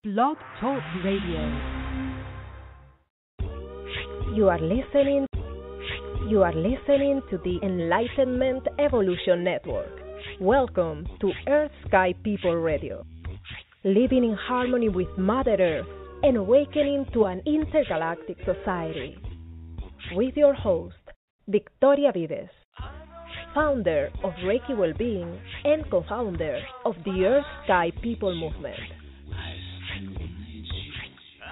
Blog Talk Radio. You are listening to the Enlightenment Evolution Network. Welcome to Earth Sky People Radio. Living in harmony with Mother Earth and awakening to an intergalactic society. With your host, Victoria Vives, founder of Reiki Wellbeing and co-founder of the Earth Sky People Movement.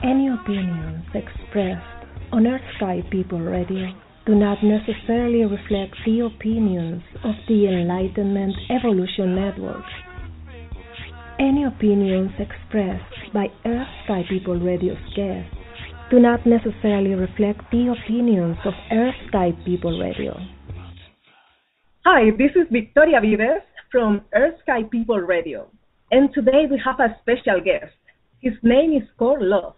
Any opinions expressed on Earth Sky People Radio do not necessarily reflect the opinions of the Enlightenment Evolution Network. Any opinions expressed by Earth Sky People Radio's guests do not necessarily reflect the opinions of Earth Sky People Radio. Hi, this is Victoria Vives from Earth Sky People Radio, and today we have a special guest. His name is Khuong,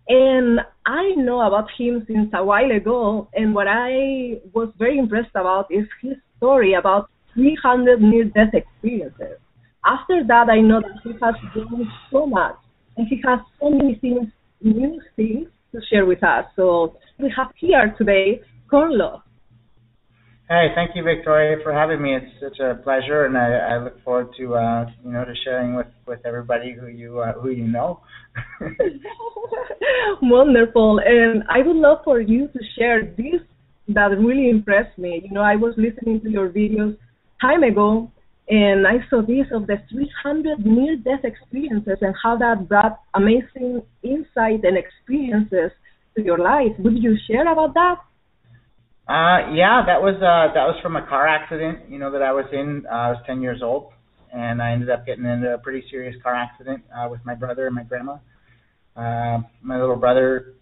and I know about him since a while ago, and what I was very impressed about is his story about 300 near-death experiences. After that, I know that he has done so much, and he has so many new things to share with us. So we have here today Khuong. Hey, thank you, Victoria, for having me. It's such a pleasure, and I look forward to to sharing with everybody who you know. Wonderful, and I would love for you to share this that really impressed me. I was listening to your videos time ago, and I saw this of the 300 near-death experiences and how that brought amazing insight and experiences to your life. Would you share about that? Yeah, that was from a car accident, that I was in. I was 10 years old, and I ended up getting into a pretty serious car accident with my brother and my grandma. My little brother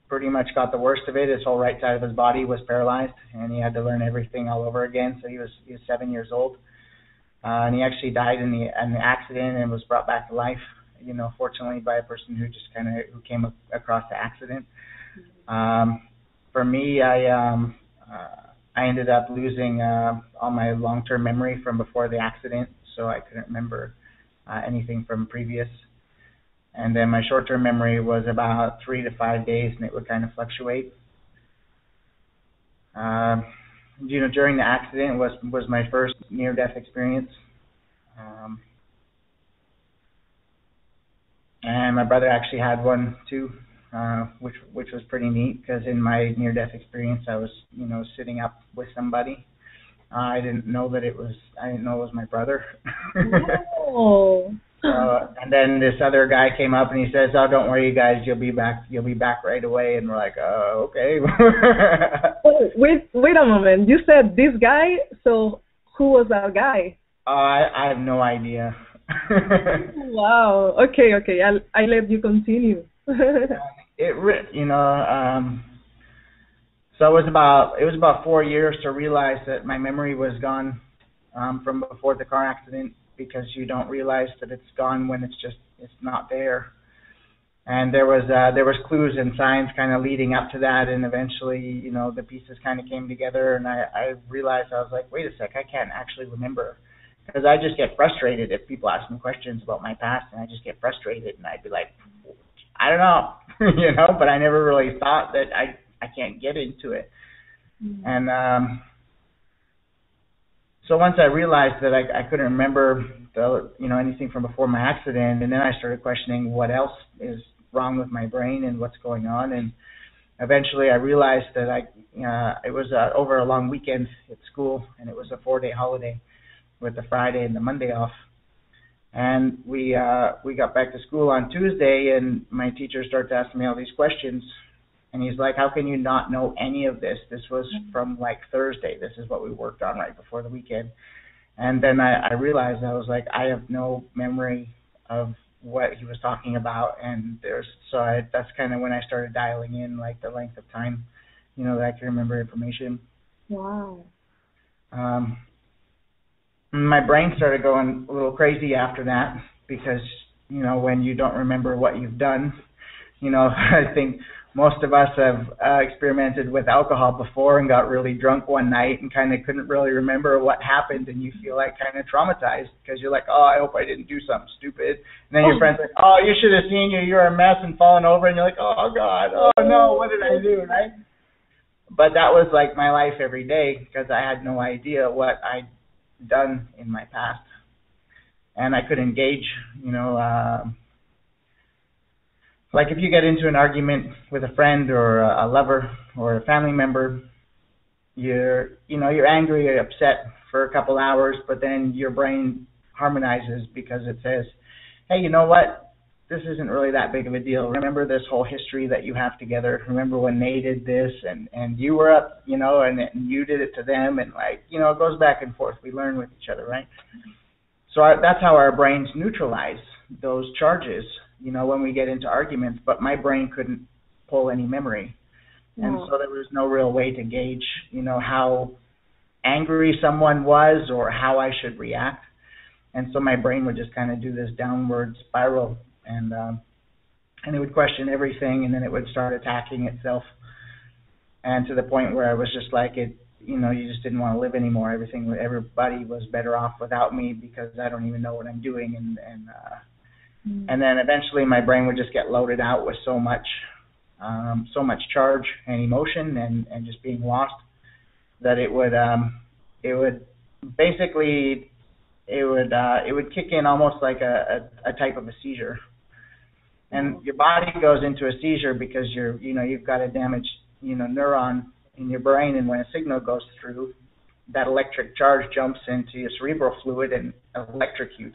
pretty much got the worst of it. His whole right side of his body was paralyzed, and he had to learn everything all over again. So he was 7 years old, and he actually died in the accident and was brought back to life. Fortunately by a person who just who came across the accident. For me, I ended up losing all my long-term memory from before the accident, so I couldn't remember anything from previous. And then my short-term memory was about 3 to 5 days, and it would kind of fluctuate. During the accident was my first near-death experience. And my brother actually had one too. Which was pretty neat, because in my near-death experience, I was, sitting up with somebody. I didn't know it was my brother. Oh. And then this other guy came up and he says, "Oh, don't worry, you guys, you'll be back right away." And we're like, "Oh, okay." Wait a moment. You said this guy. So who was that guy? I have no idea. Wow. Okay. I let you continue. So it was about 4 years to realize that my memory was gone from before the car accident, because you don't realize that it's gone when it's not there. And there was clues and signs kind of leading up to that, and eventually, the pieces kind of came together, and I realized, I was like, wait a sec, I can't actually remember, because I just get frustrated if people ask me questions about my past, and I just get frustrated, and I'd be like, I don't know, but I never really thought that I can't get into it. Mm-hmm. And so once I realized that I couldn't remember anything from before my accident, and then I started questioning what else is wrong with my brain and what's going on, and eventually I realized that it was over a long weekend at school, and it was a 4-day holiday with the Friday and the Monday off. And we got back to school on Tuesday, and my teacher started asking me all these questions. And he's like, "How can you not know any of this? This was from Thursday. This is what we worked on right before the weekend." And then I realized, I was like, I have no memory of what he was talking about. And that's kind of when I started dialing in the length of time, that I can remember information. Wow. My brain started going a little crazy after that, because, when you don't remember what you've done, I think most of us have experimented with alcohol before and got really drunk one night and kind of couldn't really remember what happened, and you feel like kind of traumatized because you're like, oh, I hope I didn't do something stupid. And then your friend's like, oh, you should have seen you. You're a mess, and fallen over, and you're like, oh, God, oh, no, what did I do, right? But that was like my life every day because I had no idea what I'd done in my past. And I could engage, like if you get into an argument with a friend or a lover or a family member, you're angry or upset for a couple hours, but then your brain harmonizes because it says, hey, you know what? This isn't really that big of a deal. Remember this whole history that you have together. Remember when they did this and you were up, and you did it to them, and it goes back and forth. We learn with each other, right? So that's how our brains neutralize those charges, when we get into arguments, but my brain couldn't pull any memory. And so there was no real way to gauge, how angry someone was or how I should react. And so my brain would just kind of do this downward spiral, and it would question everything, and then it would start attacking itself. And to the point where I was just like, you just didn't want to live anymore. Everybody was better off without me because I don't even know what I'm doing. And then eventually my brain would just get loaded out with so much charge and emotion and just being lost that it would kick in almost like a type of a seizure. And your body goes into a seizure because you've got a damaged neuron in your brain, and when a signal goes through, that electric charge jumps into your cerebral fluid and electrocutes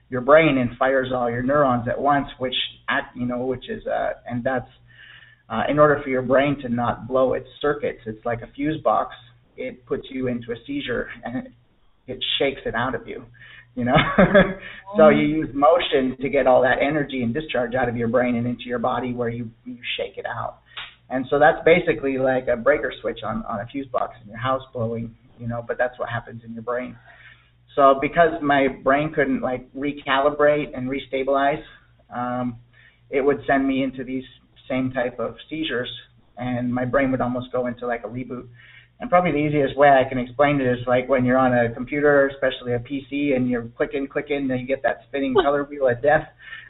your brain and fires all your neurons at once, and that's in order for your brain to not blow its circuits. It's like a fuse box. It puts you into a seizure and it shakes it out of you, So you use motion to get all that energy and discharge out of your brain and into your body where you shake it out. And so that's basically like a breaker switch on a fuse box in your house blowing, but that's what happens in your brain. So because my brain couldn't recalibrate and restabilize, it would send me into these same type of seizures, and my brain would almost go into like a reboot. And probably the easiest way I can explain it is like when you're on a computer, especially a PC, and you're clicking, and you get that spinning color wheel of death.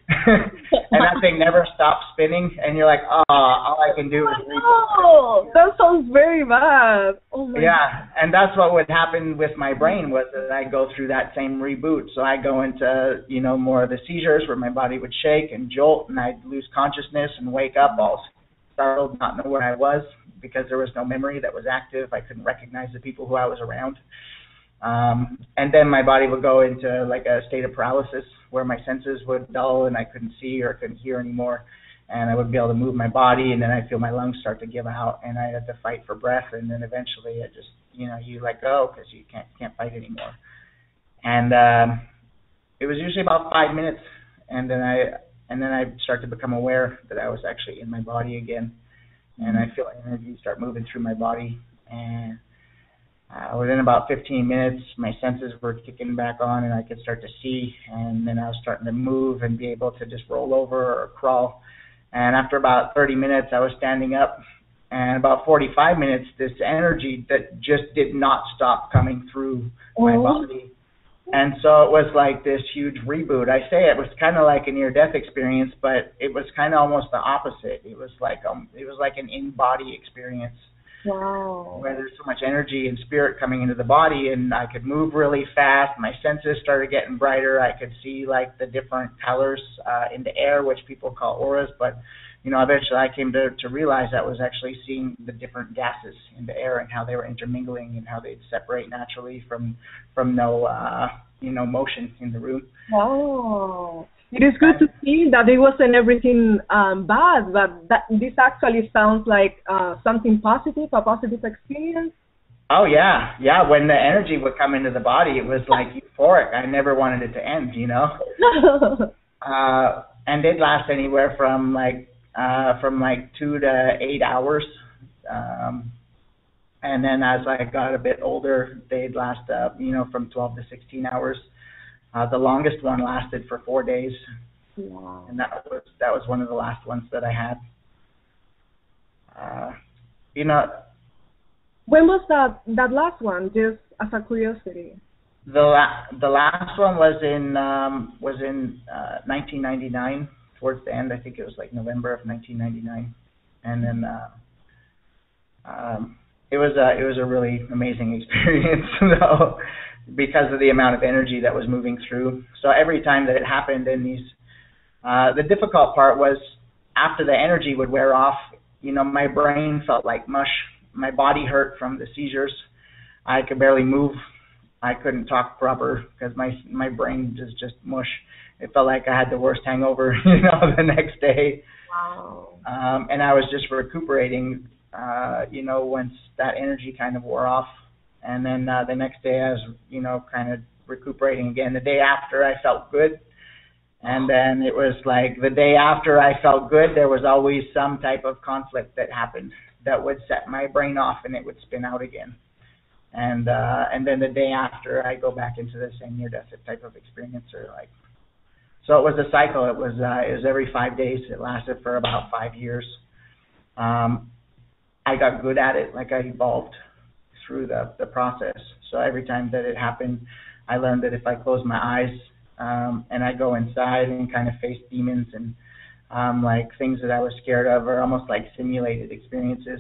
And that thing never stops spinning, and you're like, oh, all I can do is reboot. Oh, that sounds very bad. Oh my God. And that's what would happen with my brain was that I'd go through that same reboot. So I'd go into, more of the seizures where my body would shake and jolt, and I'd lose consciousness and wake up all startled, not know where I was because there was no memory that was active. I couldn't recognize the people who I was around. And then my body would go into like a state of paralysis where my senses would dull and I couldn't see or couldn't hear anymore, and I would be able to move my body, and then I'd feel my lungs start to give out, and I had to fight for breath, and then eventually it just, you let go because you can't fight anymore. And it was usually about 5 minutes, and then I start to become aware that I was actually in my body again, and I feel energy start moving through my body, and within about 15 minutes, my senses were kicking back on, and I could start to see, and then I was starting to move and be able to just roll over or crawl. And after about 30 minutes, I was standing up, and about 45 minutes, this energy that just did not stop coming through my body. And so it was like this huge reboot. I say it was kind of like a near-death experience, but it was kind of almost the opposite. It was like an in-body experience. Wow. Where there's so much energy and spirit coming into the body, and I could move really fast. My senses started getting brighter. I could see like the different colors in the air, which people call auras. But eventually I came to realize I was actually seeing the different gases in the air and how they were intermingling and how they'd separate naturally from no motion in the room. Wow. It is good to see that it wasn't everything bad, but this actually sounds like something positive, a positive experience. Oh, yeah. Yeah, when the energy would come into the body, it was like euphoric. I never wanted it to end, And they'd last anywhere from 2 to 8 hours. And then as I got a bit older, they'd last, from 12 to 16 hours. The longest one lasted for 4 days. Wow. And that was one of the last ones that I had. When was that last one? Just as a curiosity. The last one was in 1999. Towards the end, I think it was like November of 1999, and then it was a really amazing experience, though, because of the amount of energy that was moving through. So every time that it happened in these, the difficult part was after the energy would wear off, my brain felt like mush. My body hurt from the seizures. I could barely move. I couldn't talk proper because my brain was just mush. It felt like I had the worst hangover, the next day. Wow. And I was just recuperating, once that energy kind of wore off. And then the next day I was, kind of recuperating again. The day after I felt good. And then it was like the day after I felt good, there was always some type of conflict that happened that would set my brain off and it would spin out again. And then the day after I go back into the same near-death type of experience, so it was a cycle. It was every 5 days. It lasted for about 5 years. I got good at it. I evolved through the process. So every time that it happened, I learned that if I close my eyes and I go inside and kind of face demons and things that I was scared of, or almost like simulated experiences.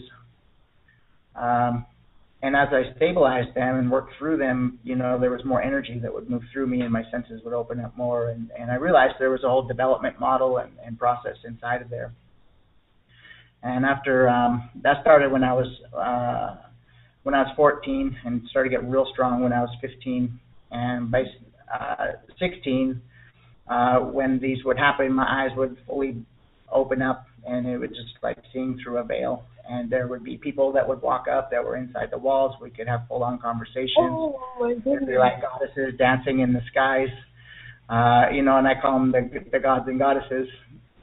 And as I stabilized them and worked through them, there was more energy that would move through me and my senses would open up more. And I realized there was a whole development model and process inside of there. And after that started when I was 14 and started to get real strong when I was 15. And by 16, when these would happen, my eyes would fully open up and it would just like seeing through a veil. And there would be people that would walk up that were inside the walls. We could have full-on conversations. Oh, my goodness. There'd be like goddesses dancing in the skies, and I call them the gods and goddesses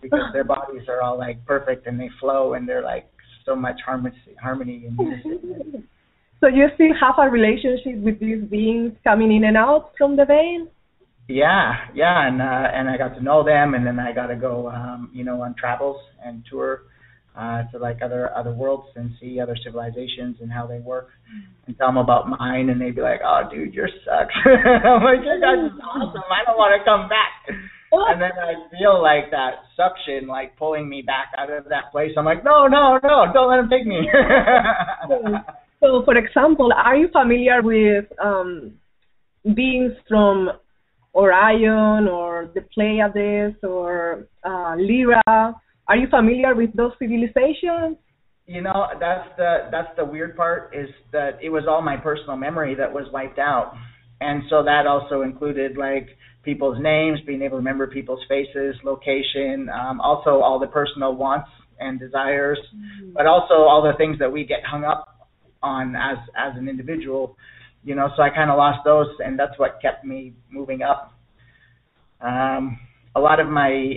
because their bodies are all like perfect and they flow and they're like so much harmony and unison. So you still have a relationship with these beings coming in and out from the veil? Yeah, and I got to know them, and then I got to go, on travels and tour to like other worlds and see other civilizations and how they work, and tell them about mine, and they'd be like, "Oh, dude, yours sucks." I'm like, "Your guys is awesome. I don't want to come back." And then I feel like that suction, like pulling me back out of that place. I'm like, "No, don't let them take me." So, for example, are you familiar with beings from Orion or the Pleiades or Lyra? Are you familiar with those civilizations? That's the weird part is that it was all my personal memory that was wiped out. And so that also included like people's names, being able to remember people's faces, location, also all the personal wants and desires, but also all the things that we get hung up on as an individual, so I kind of lost those, and that's what kept me moving up. A lot of my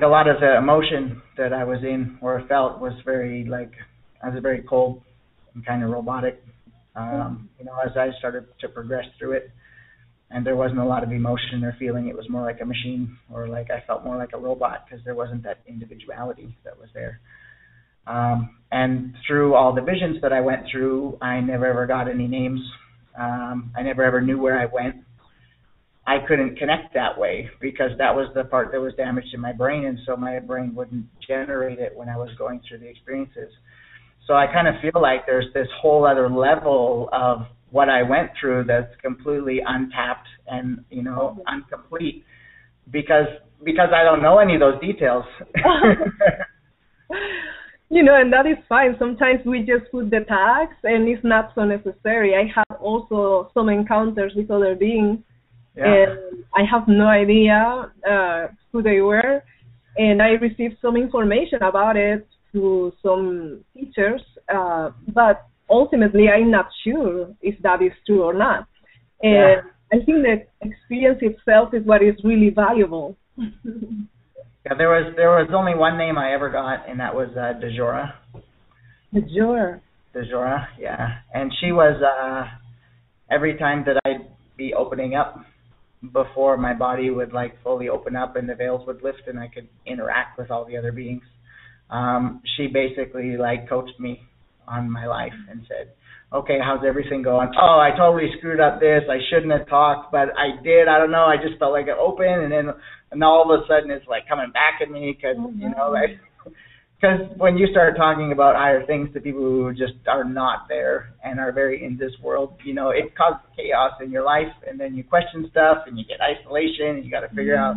a lot of the emotion that I was in or felt was very I was very cold and kind of robotic, as I started to progress through it, and there wasn't a lot of emotion or feeling. It was more like a machine, or like I felt more like a robot because there wasn't that individuality that was there. And through all the visions that I went through, I never ever got any names. I never ever knew where I went. I couldn't connect that way because that was the part that was damaged in my brain, and so my brain wouldn't generate it when I was going through the experiences. So I kind of feel like there's this whole other level of what I went through that's completely untapped and, incomplete because I don't know any of those details. And that is fine. Sometimes we just put the tags and it's not so necessary. I have also some encounters with other beings. Yeah. And I have no idea who they were, and I received some information about it through some teachers, but ultimately I'm not sure if that is true or not. And I think the experience itself is what is really valuable. Yeah, there was only one name I ever got, and that was Dejora. Dejora, yeah, and she was. every time that I'd be opening up before my body would like fully open up and the veils would lift and I could interact with all the other beings, she basically like coached me on my life and said, okay, how's everything going? Oh, I totally screwed up this. I shouldn't have talked, but I did. I don't know. I just felt like it opened, and all of a sudden it's like coming back at me because, you know, like, because when you start talking about higher things to people who just are not there and are very in this world, you know, it causes chaos in your life, and then you question stuff and you get isolation and you got to figure out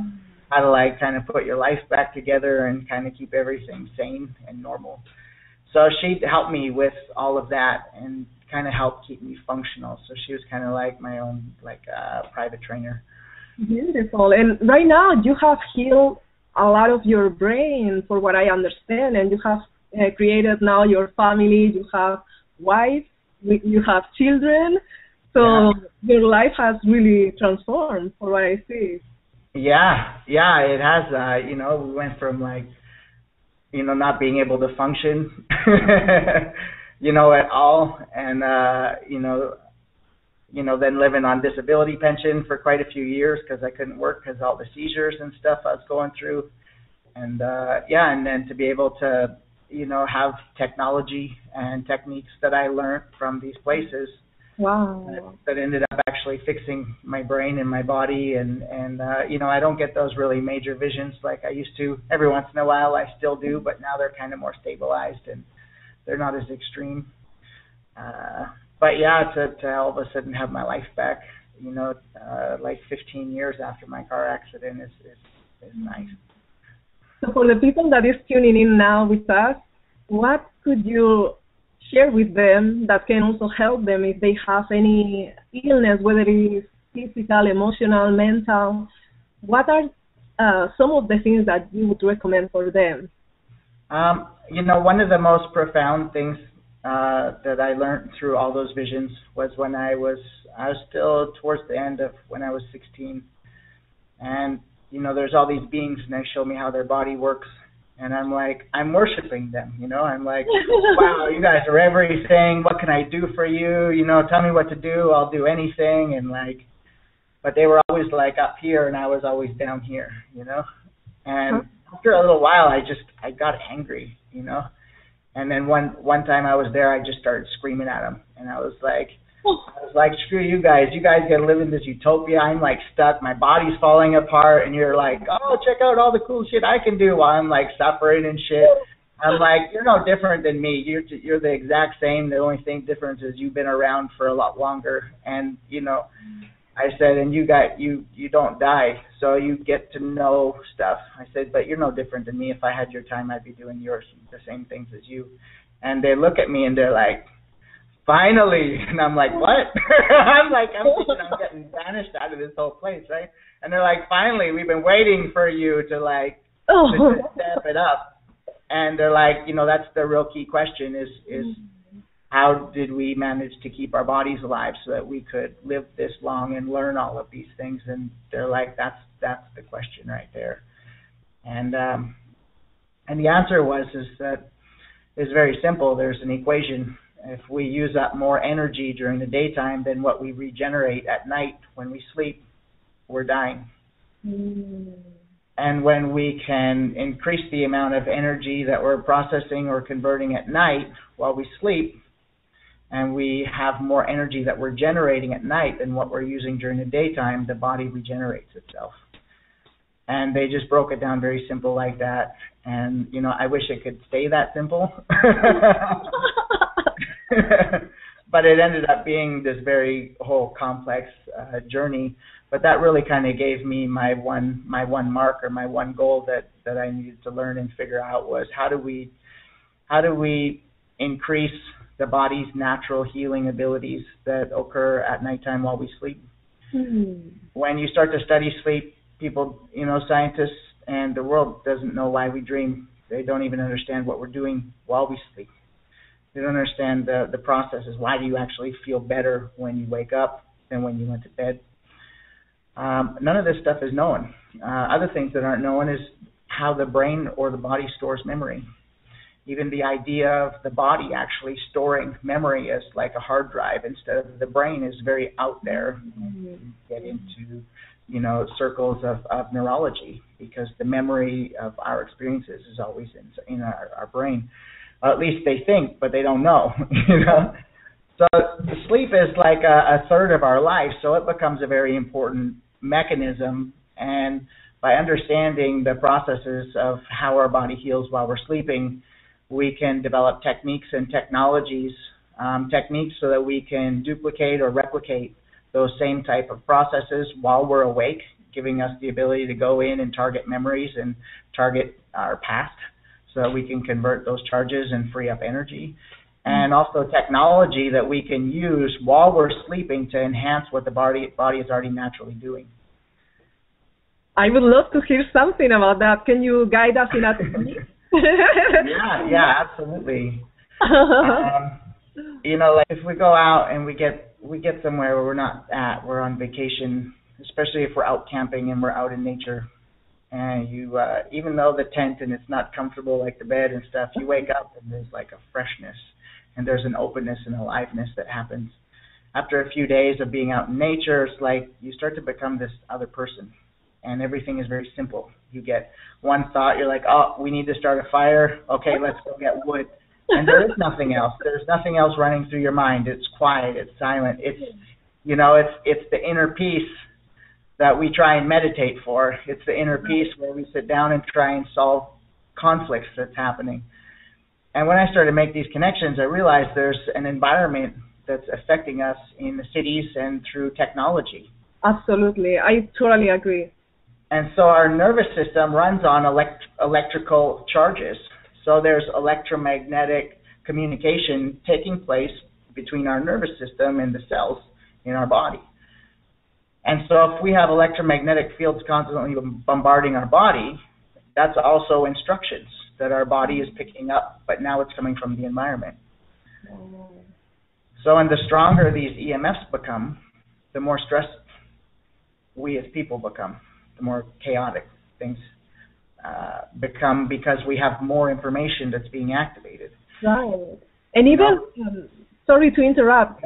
how to like kind of put your life back together and kind of keep everything sane and normal. So she helped me with all of that and kind of helped keep me functional. So she was kind of like my own like private trainer. Beautiful. And right now you have healed a lot of your brain, for what I understand, and you have created now your family. You have wife, you have children. So your life has really transformed, for what I see. Yeah, it has. You know, we went from like, you know, not being able to function, you know, at all, and you know, then living on disability pension for quite a few years because I couldn't work because all the seizures and stuff I was going through, and and then to be able to, you know, have technology and techniques that I learned from these places. Wow. That ended up actually fixing my brain and my body, and you know, I don't get those really major visions like I used to. Every once in a while I still do, but now they're kind of more stabilized and they're not as extreme. But yeah, to all of a sudden have my life back, you know, like 15 years after my car accident is nice. So for the people that is tuning in now with us, what could you share with them that can also help them if they have any illness, whether it is physical, emotional, mental? What are some of the things that you would recommend for them? You know, one of the most profound things that I learned through all those visions was when I was still towards the end of when I was 16, and you know, there's all these beings and they show me how their body works, and I'm like, I'm worshiping them, you know, I'm like, wow, you guys are everything, what can I do for you, you know, tell me what to do, I'll do anything, and like, but they were always like up here and I was always down here, you know, and after a little while I got angry, you know. And then one time I was there, I just started screaming at them, and I was like, screw you guys gotta live in this utopia. I'm like stuck, my body's falling apart, and you're like, oh, check out all the cool shit I can do while I'm like suffering and shit. I'm like, you're no different than me. You're the exact same. The only difference is you've been around for a lot longer, and you know. I said, and you don't die, so you get to know stuff. I said, but you're no different than me. If I had your time, I'd be doing the same things as you. And they look at me and they're like, finally. And I'm like, what? I'm thinking I'm getting banished out of this whole place, right? And they're like, finally, we've been waiting for you to like to step it up. And they're like, you know, that's the real key question is how did we manage to keep our bodies alive so that we could live this long and learn all of these things? And they're like, that's the question right there. And the answer is very simple. There's an equation. If we use up more energy during the daytime than what we regenerate at night when we sleep, we're dying. And when we can increase the amount of energy that we're processing or converting at night while we sleep, and we have more energy that we're generating at night than what we're using during the daytime, the body regenerates itself. And they just broke it down very simple like that. And, you know, I wish it could stay that simple. But it ended up being this very whole complex journey. But that really kind of gave me my one mark, or my one goal that I needed to learn and figure out was how do we increase the body's natural healing abilities that occur at nighttime while we sleep. When you start to study sleep, people, you know, scientists and the world doesn't know why we dream. They don't even understand what we're doing while we sleep. They don't understand the processes. Why do you actually feel better when you wake up than when you went to bed? None of this stuff is known. Other things that aren't known is how the brain or the body stores memory. Even the idea of the body actually storing memory as like a hard drive instead of the brain is very out there. You get into, circles of neurology, because the memory of our experiences is always in our brain. At least they think, but they don't know. So sleep is like a third of our life, so it becomes a very important mechanism. And by understanding the processes of how our body heals while we're sleeping, we can develop techniques and technologies, techniques so that we can duplicate or replicate those same type of processes while we're awake, giving us the ability to go in and target memories and target our past so that we can convert those charges and free up energy. And also technology that we can use while we're sleeping to enhance what the body is already naturally doing. I would love to hear something about that. Can you guide us in that? Yeah, absolutely. Like if we go out and we get somewhere where we're on vacation, especially if we're out camping and we're out in nature, and you, even though the tent and it's not comfortable like the bed and stuff, you wake up and there's like a freshness and there's an openness and aliveness that happens. After a few days of being out in nature, it's like you start to become this other person. And everything is very simple. You get one thought, you're like, oh, we need to start a fire. Okay, let's go get wood. And there is nothing else. There's nothing else running through your mind. It's quiet. It's silent. It's the inner peace that we try and meditate for. It's the inner peace where we sit down and try and solve conflicts that's happening. And when I started to make these connections, I realized there's an environment that's affecting us in the cities and through technology. Absolutely. I totally agree. And so our nervous system runs on electrical charges. So there's electromagnetic communication taking place between our nervous system and the cells in our body. And so if we have electromagnetic fields constantly bombarding our body, that's also instructions that our body is picking up, but now it's coming from the environment. So and the stronger these EMFs become, the more stressed we as people become, the more chaotic things become, because we have more information that's being activated. Right. And even, sorry to interrupt,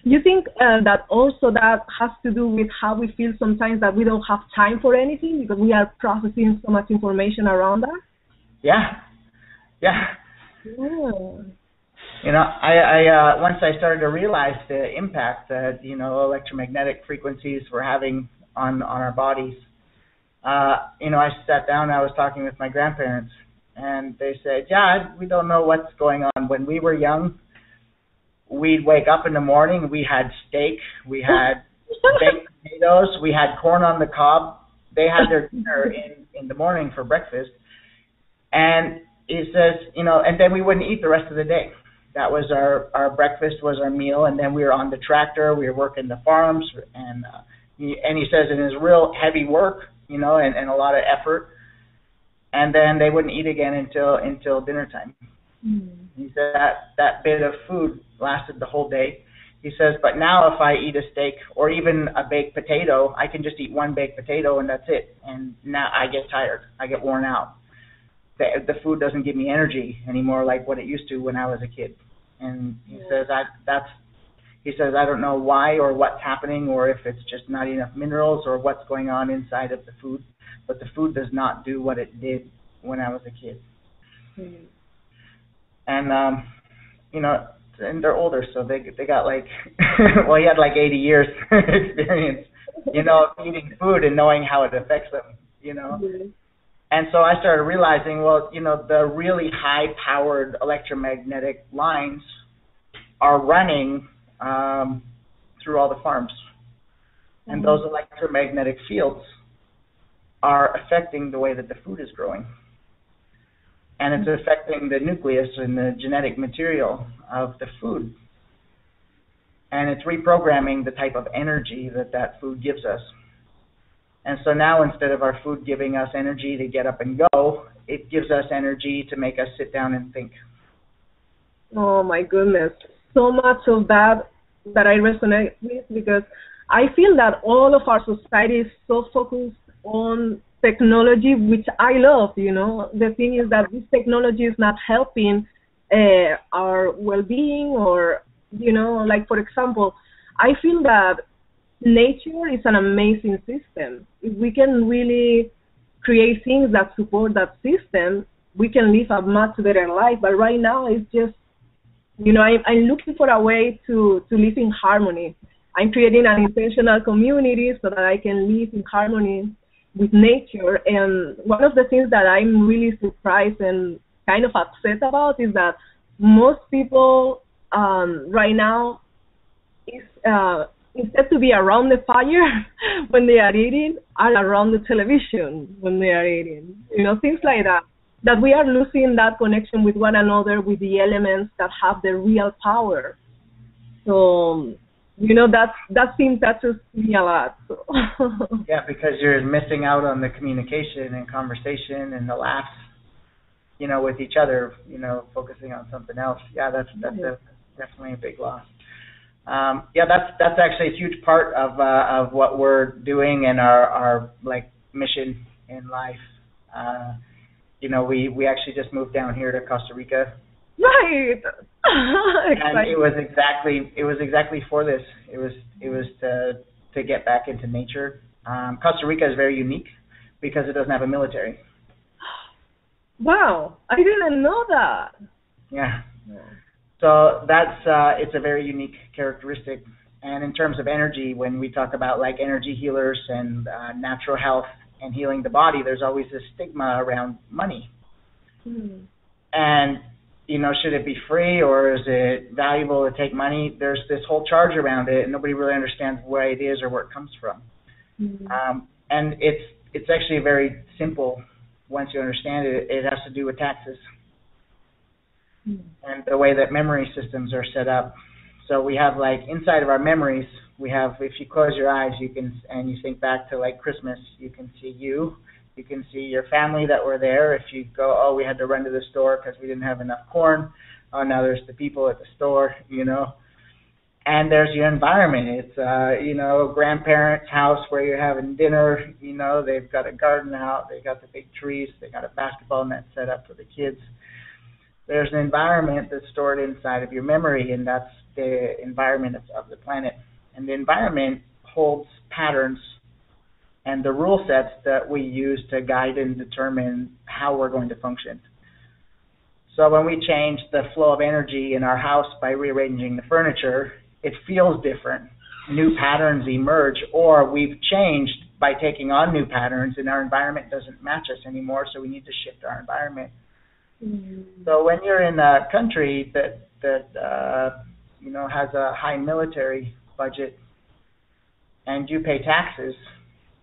you think that also that has to do with how we feel sometimes that we don't have time for anything because we are processing so much information around us? Yeah. I once I started to realize the impact that, electromagnetic frequencies were having on our bodies. I sat down, I was talking with my grandparents, and they said, we don't know what's going on. When we were young, we'd wake up in the morning, we had steak, we had baked potatoes, we had corn on the cob. They had their dinner in the morning for breakfast. And he says, and then we wouldn't eat the rest of the day. That was our breakfast was our meal, and then we were on the tractor, we were working the farms, and he says it is real heavy work, and a lot of effort. And then they wouldn't eat again until dinner time. He said that bit of food lasted the whole day. He says, but now if I eat a steak or even a baked potato, I can just eat one baked potato and that's it. And now I get tired. I get worn out. The food doesn't give me energy anymore like what it used to when I was a kid. And he says I don't know why or what's happening, or if it's just not enough minerals or what's going on inside of the food, but the food does not do what it did when I was a kid. And and they're older, so they got like he had like 80 years experience, eating food and knowing how it affects them, And so I started realizing, the really high-powered electromagnetic lines are running through all the farms. And those electromagnetic fields are affecting the way that the food is growing. And it's affecting the nucleus and the genetic material of the food. And it's reprogramming the type of energy that food gives us. And so now instead of our food giving us energy to get up and go, it gives us energy to make us sit down and think. Oh my goodness. So much of that I resonate with, because I feel that all of our society is so focused on technology, which I love. The thing is that this technology is not helping our well-being, or like, for example, I feel that nature is an amazing system. If we can really create things that support that system, we can live a much better life. But right now, it's just, I'm looking for a way to live in harmony. I'm creating an intentional community so that I can live in harmony with nature. And one of the things that I'm really surprised and kind of upset about is that most people right now is instead to be around the fire when they are eating, are around the television when they are eating. Things like that. That we are losing that connection with one another, with the elements that have the real power. So, that thing touches me a lot. So. Yeah, because you're missing out on the communication and conversation and the laughs, with each other, focusing on something else. Yeah, that's definitely a big loss. That's actually a huge part of what we're doing and our like mission in life. We actually just moved down here to Costa Rica. Right. And it was exactly for this. It was to get back into nature. Costa Rica is very unique because it doesn't have a military. Wow, I didn't know that. Yeah. So that's it's a very unique characteristic. And in terms of energy, when we talk about like energy healers and natural health and healing the body, there's always this stigma around money. Mm-hmm. And should it be free or is it valuable to take money? There's this whole charge around it, and nobody really understands where it is or where it comes from. Mm-hmm. And it's actually very simple once you understand it. It has to do with taxes and the way that memory systems are set up. So we have like inside of our memories, we have, if you close your eyes, you think back to like Christmas, you can see you can see your family that were there. If you go, oh, we had to run to the store because we didn't have enough corn. Oh, now there's the people at the store, And there's your environment. It's, grandparents' house where you're having dinner. They've got a garden out. They got the big trees. They got a basketball net set up for the kids. There's an environment that's stored inside of your memory, and that's the environment of the planet. And the environment holds patterns and the rule sets that we use to guide and determine how we're going to function. So when we change the flow of energy in our house by rearranging the furniture, it feels different. New patterns emerge, or we've changed by taking on new patterns, and our environment doesn't match us anymore, so we need to shift our environment. Mm-hmm. So when you're in a country that has a high military budget and you pay taxes,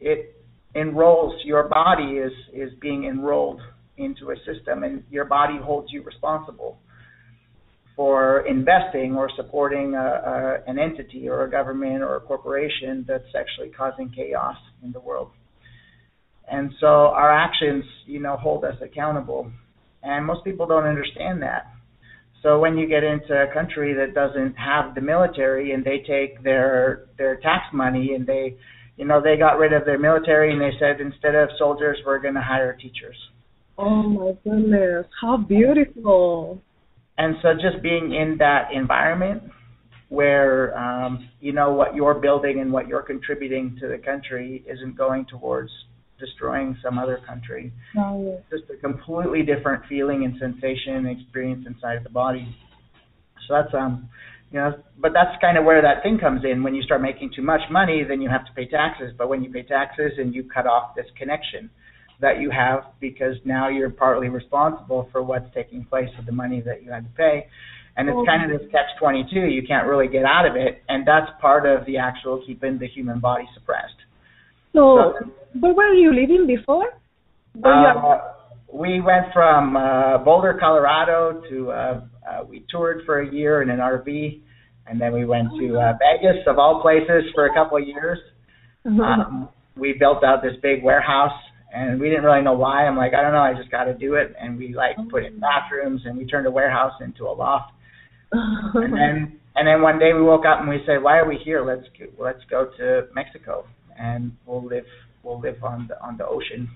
it enrolls, your body is being enrolled into a system, and your body holds you responsible for investing or supporting an entity or a government or a corporation that's actually causing chaos in the world. And so our actions, hold us accountable. And most people don't understand that. So when you get into a country that doesn't have the military and they take their tax money and they got rid of their military and they said, instead of soldiers, we're going to hire teachers. Oh my goodness, how beautiful. And so just being in that environment where, what you're building and what you're contributing to the country isn't going towards destroying some other country. Oh, yeah. Just a completely different feeling and sensation and experience inside of the body. So that's, but that's kind of where that thing comes in. When you start making too much money, then you have to pay taxes. But when you pay taxes and you cut off this connection that you have, because now you're partly responsible for what's taking place with the money that you had to pay. And it's kind of this catch-22. You can't really get out of it. And that's part of the actual keeping the human body suppressed. So where were you living before? We went from Boulder, Colorado to, we toured for a year in an RV, and then we went to Vegas, of all places, for a couple of years. We built out this big warehouse, and we didn't really know why. I'm like, I don't know, I just got to do it. And we put in bathrooms, and we turned a warehouse into a loft. And then one day we woke up and we said, why are we here? Let's go to Mexico, and we'll live on the ocean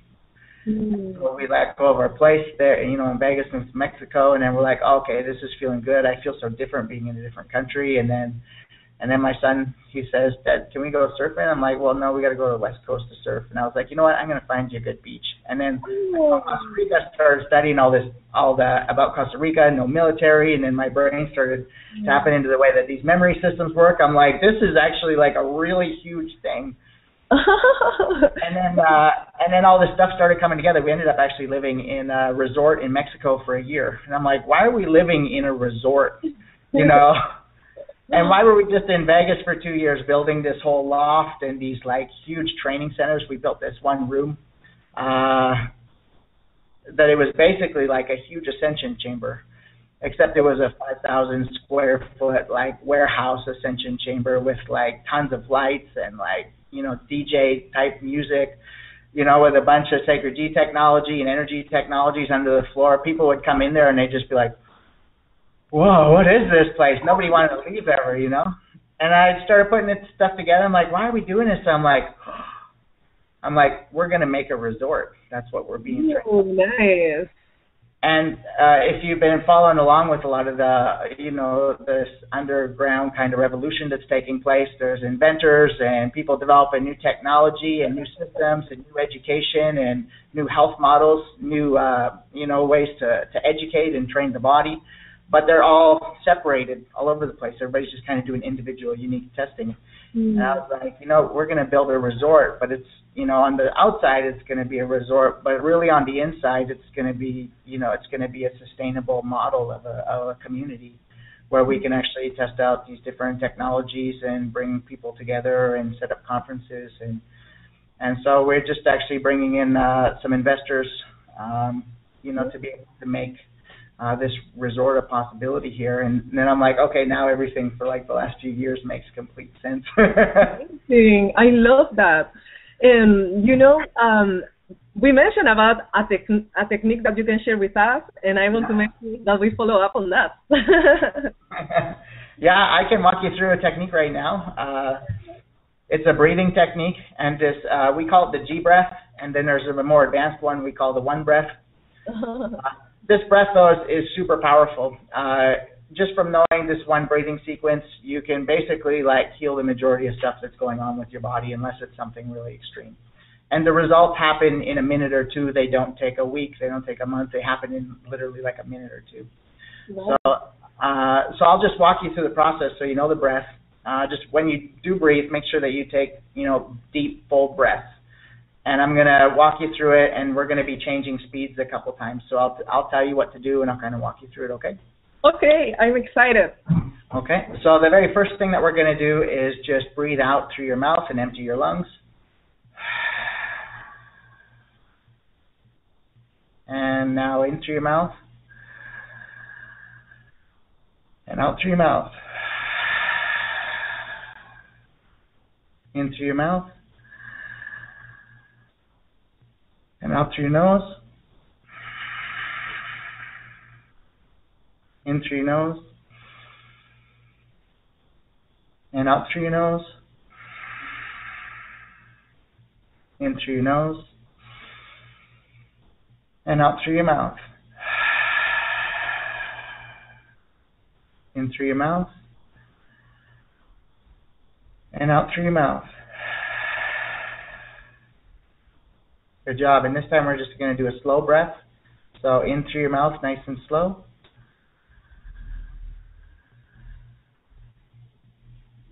So we let go of our place there, in Vegas, Mexico, and then we're like, okay, this is feeling good. I feel so different being in a different country. And then my son, he says, Dad, can we go surfing? I'm like, well, no, we got to go to the West Coast to surf. And I was like, you know what? I'm going to find you a good beach. And then Costa Rica, started studying about Costa Rica, no military, and then my brain started tapping into the way that these memory systems work. I'm like, this is actually like a really huge thing. and then all this stuff started coming together. We ended up actually living in a resort in Mexico for a year. And I'm like, why are we living in a resort? And why were we just in Vegas for 2 years building this whole loft and these like huge training centers? We built this one room that it was basically like a huge ascension chamber, except it was a 5,000 square foot like warehouse ascension chamber with like tons of lights and like, DJ type music, with a bunch of sacred G technology and energy technologies under the floor. People would come in there and they'd just be like, whoa, what is this place? Nobody wanted to leave ever, And I started putting this stuff together. I'm like, why are we doing this? I'm like, we're going to make a resort. That's what we're being trained. Oh, nice. And if you've been following along with a lot of this underground kind of revolution that's taking place, there's inventors and people developing new technology and new systems and new education and new health models, new, ways to educate and train the body. But they're all separated all over the place. Everybody's just kind of doing individual, unique testing. And I was like, we're going to build a resort, but it's, on the outside it's going to be a resort, but really on the inside it's going to be, it's going to be a sustainable model of a community where we can actually test out these different technologies and bring people together and set up conferences. And so we're just actually bringing in some investors, to be able to make this resort a possibility here. And then I'm like, okay, now everything for like the last few years makes complete sense. Amazing. I love that. And, we mentioned about a technique that you can share with us, and I want to make sure that we follow up on that. Yeah, I can walk you through a technique right now. It's a breathing technique, and this we call it the G breath, and then there's a more advanced one we call the one breath. This breath, though, is super powerful. Just from knowing this one breathing sequence, you can basically heal the majority of stuff that's going on with your body, unless it's something really extreme. And the results happen in a minute or two. They don't take a week. They don't take a month. They happen in literally like a minute or two. Wow. So I'll just walk you through the process so you know the breath. Just when you do breathe, make sure that you take deep, full breaths. And I'm going to walk you through it, and we're going to be changing speeds a couple times. So I'll tell you what to do, and I'll kind of walk you through it, okay? Okay, I'm excited. Okay, so the very first thing that we're going to do is just breathe out through your mouth and empty your lungs. And now in through your mouth. And out through your mouth. In through your mouth. And out through your nose. In through your nose. And out through your nose. In through your nose. And out through your mouth. In through your mouth. And out through your mouth. Good job. And this time we're just going to do a slow breath. So in through your mouth, nice and slow.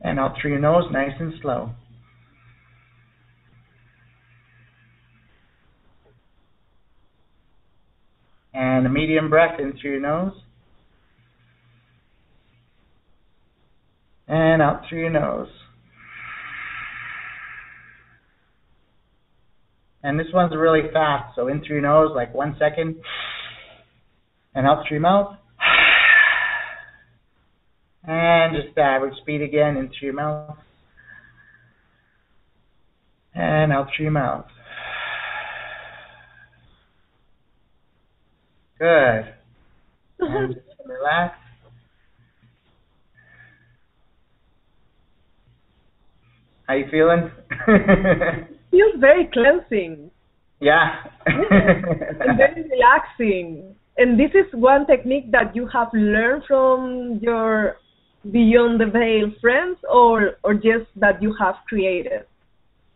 And out through your nose, nice and slow. And a medium breath in through your nose. And out through your nose. And this one's really fast, so in through your nose, like 1 second. And out through your mouth. And just average speed again, in through your mouth. And out through your mouth. Good. And just relax. How you feeling? Feels very cleansing. Yeah. And very relaxing. And this is one technique that you have learned from your Beyond the Veil friends, or just that you have created?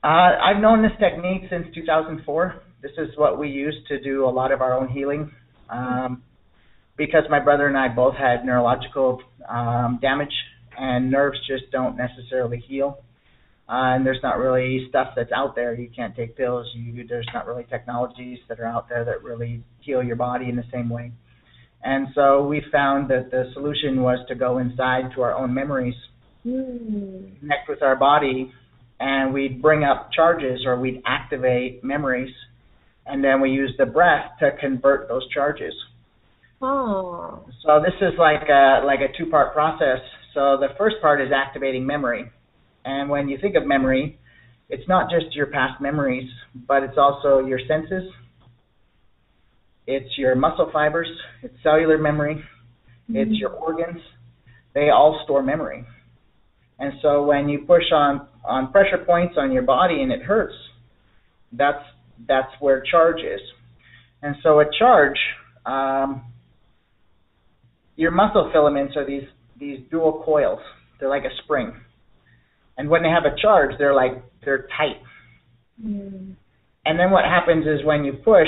I've known this technique since 2004. This is what we use to do a lot of our own healing. Because my brother and I both had neurological damage, and nerves just don't necessarily heal. And there's not really stuff that's out there. You can't take pills. There's not really technologies that are out there that really heal your body in the same way. And so we found that the solution was to go inside to our own memories, connect with our body, and we'd bring up charges or we'd activate memories, and then we use the breath to convert those charges. Oh. So this is like a two-part process. So the first part is activating memory. And when you think of memory, it's not just your past memories, but it's also your senses. It's your muscle fibers. It's cellular memory. It's your organs. They all store memory. And so when you push on pressure points on your body and it hurts, that's where charge is. And so a charge, your muscle filaments are these dual coils. They're like a spring. And when they have a charge, they're tight. And then what happens is when you push,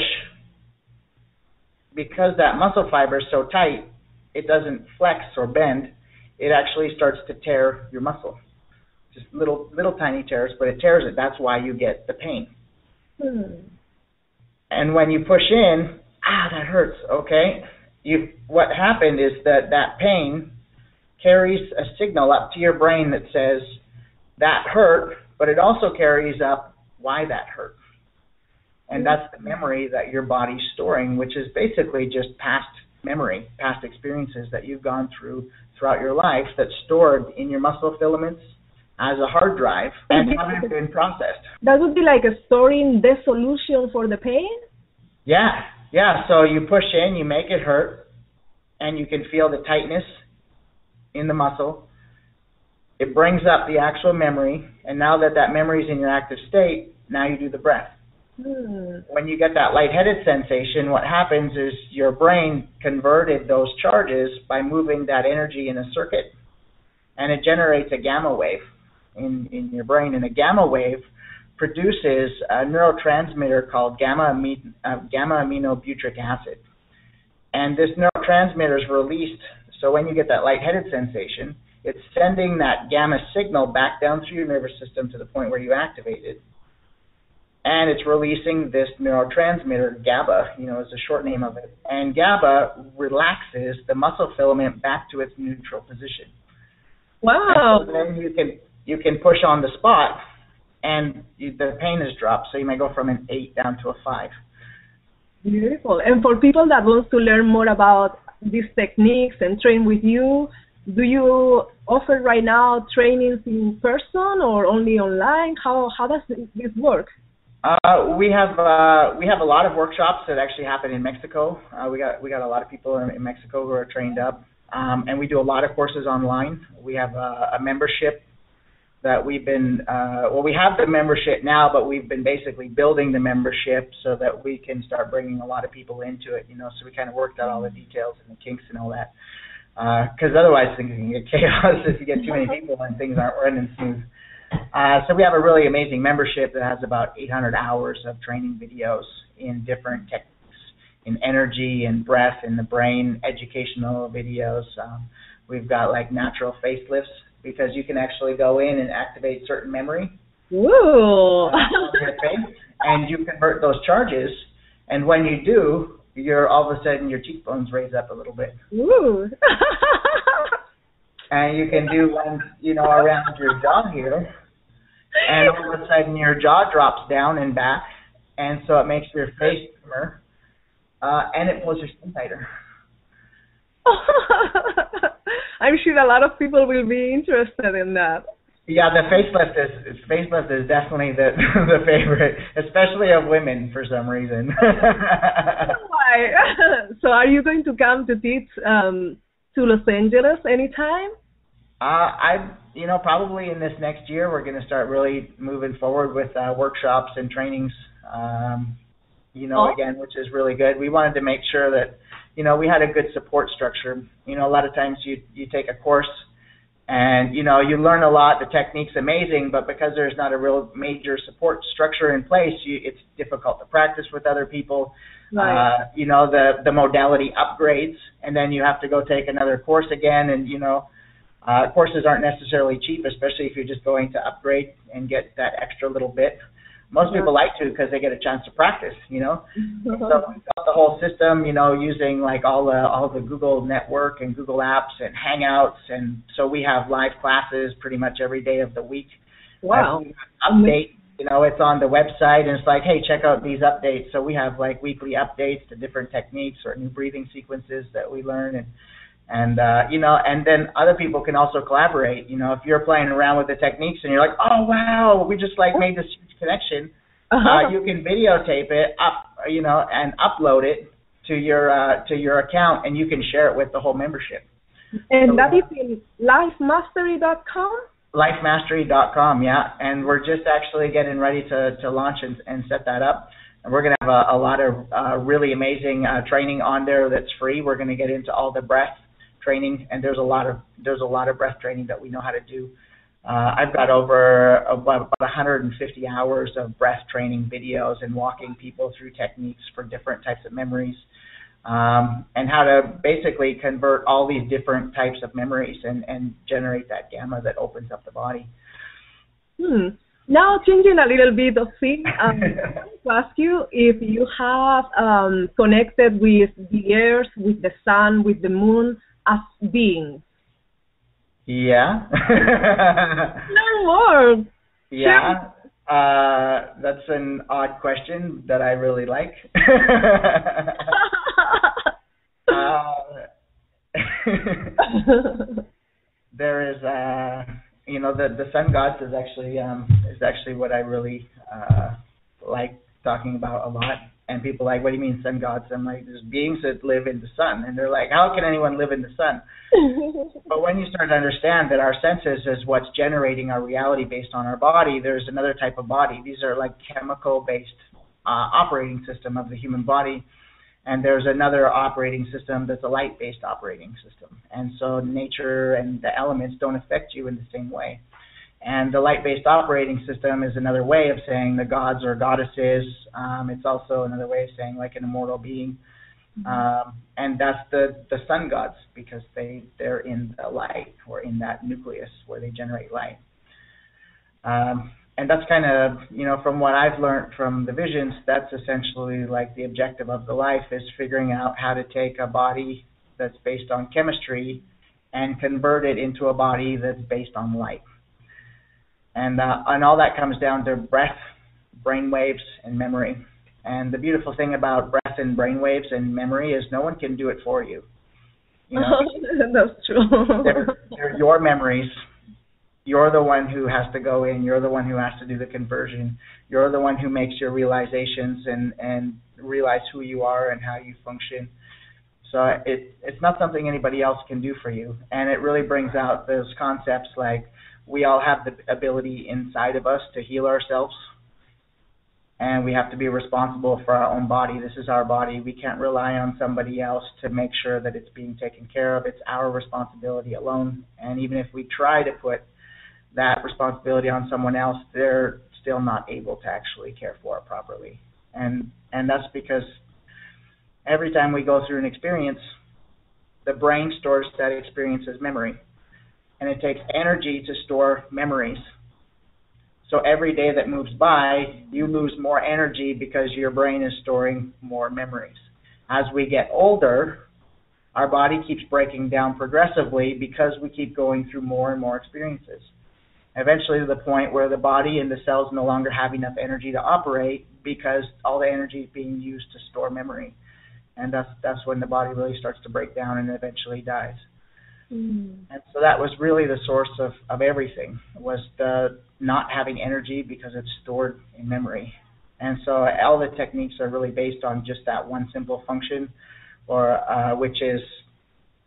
because that muscle fiber is so tight, it doesn't flex or bend. It actually starts to tear your muscle. Just little tiny tears, but it tears it. That's why you get the pain. And when you push in, that hurts. Okay. What happened is that pain carries a signal up to your brain that says that hurt, but it also carries up why that hurt. And that's the memory that your body's storing, which is basically just past memory, past experiences that you've gone through throughout your life that's stored in your muscle filaments as a hard drive and haven't been processed. That would be like a storing the solution for the pain? Yeah. So you push in, you make it hurt, and you can feel the tightness in the muscle. It brings up the actual memory, and now that memory is in your active state, now you do the breath. When you get that lightheaded sensation, what happens is your brain converted those charges by moving that energy in a circuit, and it generates a gamma wave in your brain. And a gamma wave produces a neurotransmitter called gamma aminobutyric acid. And this neurotransmitter is released, so when you get that lightheaded sensation, it's sending that gamma signal back down through your nervous system to the point where you activate it. And it's releasing this neurotransmitter, GABA, is the short name of it. And GABA relaxes the muscle filament back to its neutral position. Wow. And so then you can push on the spot, and the pain is dropped. So you may go from an 8 down to a 5. Beautiful. And for people that want to learn more about these techniques and train with you, do you offer right now trainings in person or only online? How does this work? We have a lot of workshops that actually happen in Mexico. We got a lot of people in Mexico who are trained up, and we do a lot of courses online. We have a membership that we've been we have the membership now, but we've been basically building the membership so that we can start bringing a lot of people into it. So we kind of worked out all the details and the kinks and all that, because otherwise things can get chaos if you get too many people and things aren't running smooth. So we have a really amazing membership that has about 800 hours of training videos in different techniques, in energy and breath, in the brain, educational videos. We've got like natural facelifts, because you can actually go in and activate certain memory. Ooh. And you convert those charges, and when you do, you're all of a sudden your cheekbones raise up a little bit. Ooh. And you can do one, around your jaw here, and all of a sudden your jaw drops down and back, and so it makes your face firmer, and it pulls your skin tighter. I'm sure a lot of people will be interested in that. Yeah, the facelift is definitely the favorite, especially of women for some reason. Why? So are you going to come to teach to Los Angeles anytime? Probably in this next year we're going to start really moving forward with workshops and trainings. again, which is really good. We wanted to make sure that, we had a good support structure. A lot of times you take a course and, you learn a lot, the technique's amazing, but because there's not a real major support structure in place, it's difficult to practice with other people. Right. The modality upgrades, and then you have to go take another course again, and, courses aren't necessarily cheap, especially if you're just going to upgrade and get that extra little bit. Most people like to because they get a chance to practice, So we've got the whole system, using like all the Google network and Google apps and Hangouts, and so we have live classes pretty much every day of the week. Wow. Update, it's on the website, and it's like, hey, check out these updates. So we have like weekly updates to different techniques or new breathing sequences that we learn, and and then other people can also collaborate. If you're playing around with the techniques and you're like, oh wow, we just like made this huge connection, you can videotape it up, and upload it to your account, and you can share it with the whole membership. And that is in lifemastery.com? Lifemastery.com, yeah. And we're just actually getting ready to launch and set that up. And we're going to have a lot of really amazing training on there that's free. We're going to get into all the breath training, and there's a lot of breath training that we know how to do. I've got over about 150 hours of breath training videos and walking people through techniques for different types of memories, and how to basically convert all these different types of memories and generate that gamma that opens up the body. Now, changing a little bit of thing, I want to ask you if you have connected with the earth, with the sun, with the moon as beings. Yeah. Learn more. Yeah. That's an odd question that I really like. There is, the sun gods is actually what I really like talking about a lot. And people are like, what do you mean sun gods? I'm like, there's beings that live in the sun. And they're like, how can anyone live in the sun? But when you start to understand that our senses is what's generating our reality based on our body, there's another type of body. These are like chemical-based operating system of the human body. And there's another operating system that's a light-based operating system. And so nature and the elements don't affect you in the same way. And the light-based operating system is another way of saying the gods or goddesses. It's also another way of saying like an immortal being. And that's the sun gods, because they're in the light, or in that nucleus where they generate light. And that's kind of, from what I've learned from the visions, that's essentially like the objective of the life, is figuring out how to take a body that's based on chemistry and convert it into a body that's based on light. And all that comes down to breath, brain waves, and memory. And the beautiful thing about breath and brain waves and memory is no one can do it for you. That's true. They're your memories. You're the one who has to go in. You're the one who has to do the conversion. You're the one who makes your realizations and realize who you are and how you function. So it's not something anybody else can do for you. And it really brings out those concepts like we all have the ability inside of us to heal ourselves. And we have to be responsible for our own body. This is our body. We can't rely on somebody else to make sure that it's being taken care of. It's our responsibility alone. And even if we try to put that responsibility on someone else, they're still not able to actually care for it properly. And that's because every time we go through an experience, the brain stores that experience as memory. And it takes energy to store memories. So every day that moves by, you lose more energy because your brain is storing more memories. As we get older, our body keeps breaking down progressively because we keep going through more and more experiences. Eventually to the point where the body and the cells no longer have enough energy to operate because all the energy is being used to store memory. And that's when the body really starts to break down and eventually dies. And so that was really the source of everything, was the not having energy because it's stored in memory. And so all the techniques are really based on just that one simple function, or which is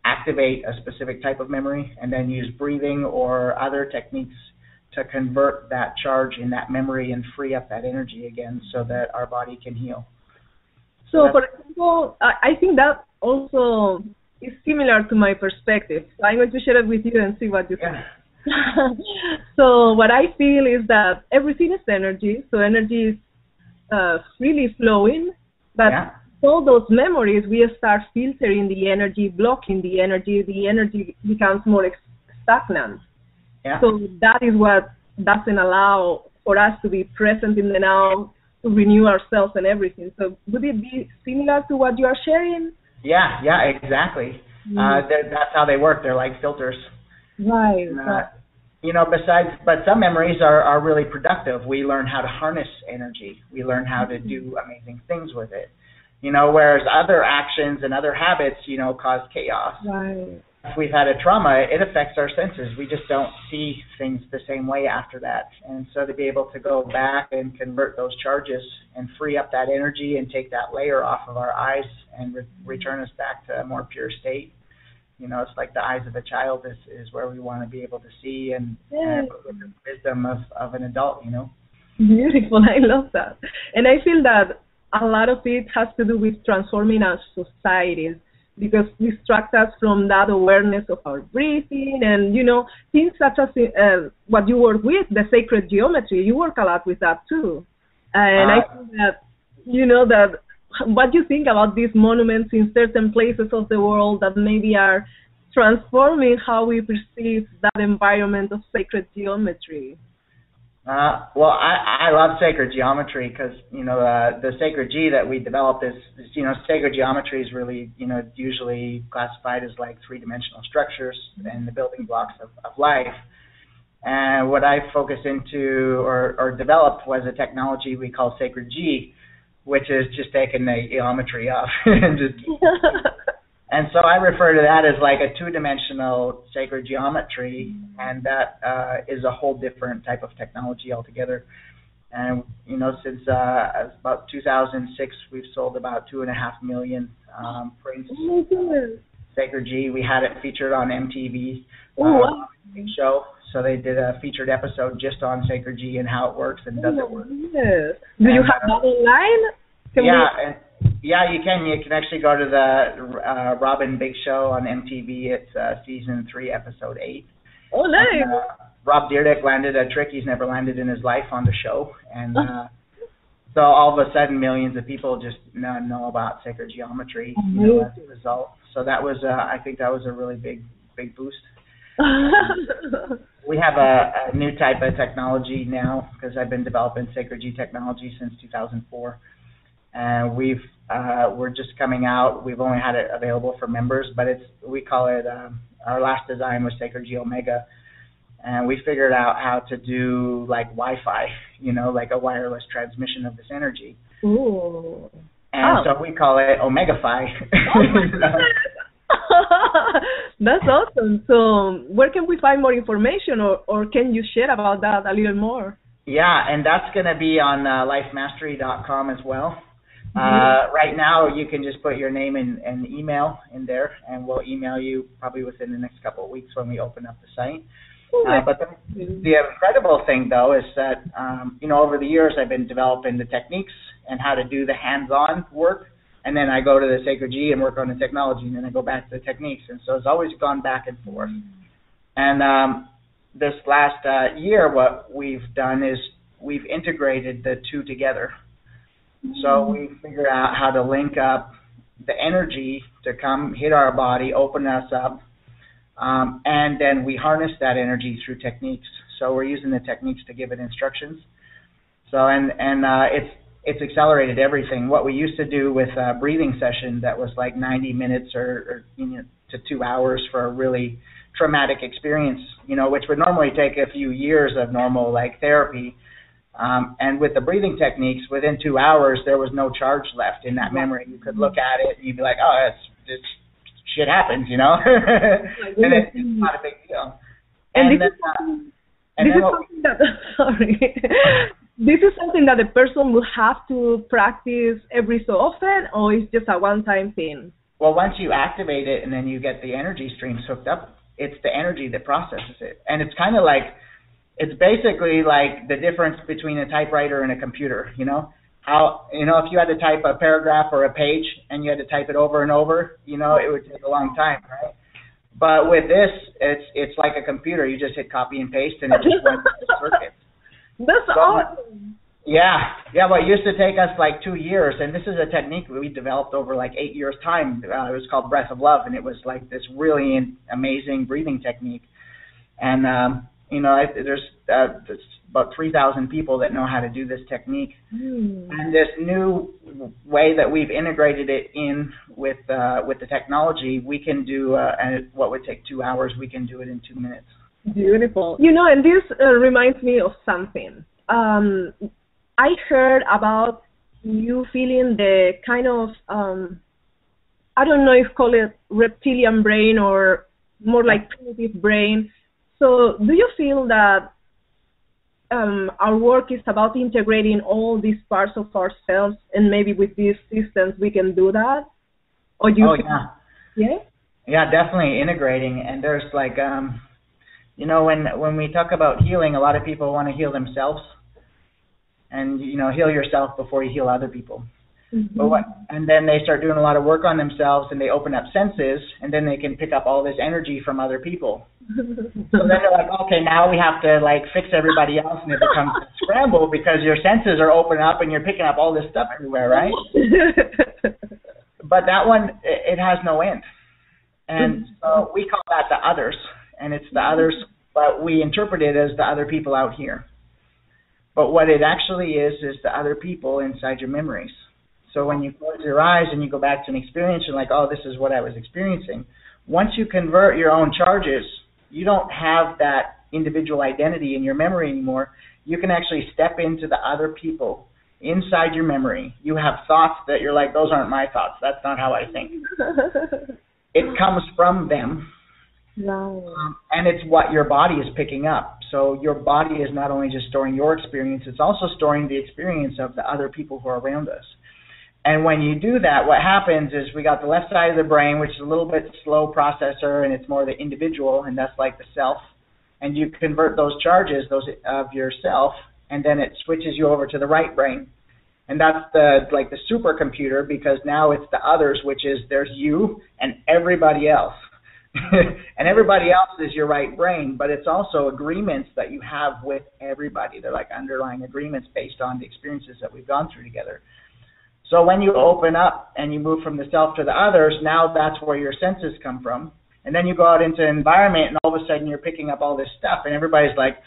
activate a specific type of memory and then use breathing or other techniques to convert that charge in that memory and free up that energy again so that our body can heal. So for example, I think that also is similar to my perspective. So I'm going to share it with you and see what you think. So what I feel is that everything is energy. So energy is freely flowing, but all those memories, we start filtering the energy, blocking the energy becomes more stagnant. So that is what doesn't allow for us to be present in the now, to renew ourselves and everything. So would it be similar to what you are sharing? Yeah, exactly. That's how they work. They're like filters. Right. You know, but some memories are really productive. We learn how to harness energy. We learn how to do amazing things with it. You know, whereas other actions and other habits, you know, cause chaos. Right. If we've had a trauma, it affects our senses. We just don't see things the same way after that. And so to be able to go back and convert those charges and free up that energy and take that layer off of our eyes and return us back to a more pure state. You know, it's like the eyes of a child is where we want to be able to see and with the wisdom of an adult, you know. Beautiful. I love that. And I feel that a lot of it has to do with transforming our societies, because it distracts us from that awareness of our breathing and, you know, things such as what you work with, the sacred geometry. You work a lot with that too. And I think that, you know, that what you think about these monuments in certain places of the world that maybe are transforming how we perceive that environment of sacred geometry. Well, I love sacred geometry because, you know, the sacred G that we developed is, you know, sacred geometry is really, you know, usually classified as like three-dimensional structures and the building blocks of life. And what I focused into or developed was a technology we call sacred G, which is just taking the geometry off and just and so I refer to that as like a two-dimensional sacred geometry, and that is a whole different type of technology altogether. And, you know, since about 2006, we've sold about 2.5 million prints. Sacred G, we had it featured on MTV show. So they did a featured episode just on Sacred G and how it works and does it work. Yes. Do you have that online? Yeah, you can. You can actually go to the Robin Big Show on MTV. It's season 3, episode 8. Oh, nice. And, Rob Dyrdek landed a trick he's never landed in his life on the show, and so all of a sudden millions of people just know about sacred geometry, you know, as a result. So that was, I think that was a really big boost. We have a new type of technology now because I've been developing sacred G technology since 2004. And we're just coming out. We've only had it available for members, but we call it our last design was Sacred G Omega, and we figured out how to do like Wi-Fi, you know, like a wireless transmission of this energy. Ooh. And so we call it Omega-Fi. That's awesome. So where can we find more information, or can you share about that a little more? Yeah, and that's going to be on lifemastery.com as well. Right now, you can just put your name and email in there, and we'll email you probably within the next couple of weeks when we open up the site. But the incredible thing, though, is that, you know, over the years, I've been developing the techniques and how to do the hands-on work, and then I go to the Sacred G and work on the technology, and then I go back to the techniques. And so it's always gone back and forth. And this last year, what we've done is we've integrated the two together. So we figured out how to link up the energy to come hit our body, open us up, and then we harness that energy through techniques. So we're using the techniques to give it instructions. So and it's accelerated everything. What we used to do with a breathing session that was like 90 minutes or you know, to 2 hours for a really traumatic experience, you know, which would normally take a few years of normal like therapy. And with the breathing techniques, within 2 hours, there was no charge left in that memory. You could look at it and you'd be like, oh, it's shit happens, you know? And it's not a big deal. This is something that the person will have to practice every so often, or it's just a one-time thing? Well, once you activate it and then you get the energy streams hooked up, it's the energy that processes it. And it's kind of like, it's basically like the difference between a typewriter and a computer, you know? how, if you had to type a paragraph or a page and you had to type it over and over, it would take a long time, right? But with this, it's like a computer. You just hit copy and paste, and it just runs the circuit. That's awesome. Yeah, but it used to take us like 2 years, and this is a technique that we developed over like 8 years' time. It was called Breath of Love, and it was like this really amazing breathing technique. And, there's about 3,000 people that know how to do this technique. And this new way that we've integrated it in with the technology, we can do, and what would take 2 hours, we can do it in 2 minutes. Beautiful. And this reminds me of something. I heard about you feeling the kind of, I don't know if call it reptilian brain or more like primitive brain. So do you feel that our work is about integrating all these parts of ourselves, and maybe with these systems we can do that? Or do you Yeah? Yeah, definitely integrating. And there's like, when we talk about healing, a lot of people want to heal themselves. And, heal yourself before you heal other people. And then they start doing a lot of work on themselves, and they open up senses, and then they can pick up all this energy from other people. So then they're like, okay, now we have to like fix everybody else, and it becomes a scramble because your senses are open up and you're picking up all this stuff everywhere, right? But that one, it has no end. And so we call that the others, and it's the others, but we interpret it as the other people out here. But what it actually is the other people inside your memories. So when you close your eyes and you go back to an experience, you're like, oh, this is what I was experiencing. Once you convert your own charges, you don't have that individual identity in your memory anymore. You can actually step into the other people inside your memory. You have thoughts that you're like, those aren't my thoughts. That's not how I think. It comes from them. Wow. And it's what your body is picking up. So your body is not only just storing your experience, it's also storing the experience of the other people who are around us. And when you do that, what happens is we got the left side of the brain, which is a little bit slow processor, and it's more the individual, and that's like the self. And you convert those charges, those of yourself, and then it switches you over to the right brain. And that's the supercomputer, because now it's the others, which is there's you and everybody else. And everybody else is your right brain, but it's also agreements that you have with everybody. They're like underlying agreements based on the experiences that we've gone through together. So when you open up and you move from the self to the others, now that's where your senses come from. And then you go out into the environment, and all of a sudden you're picking up all this stuff, and everybody's like,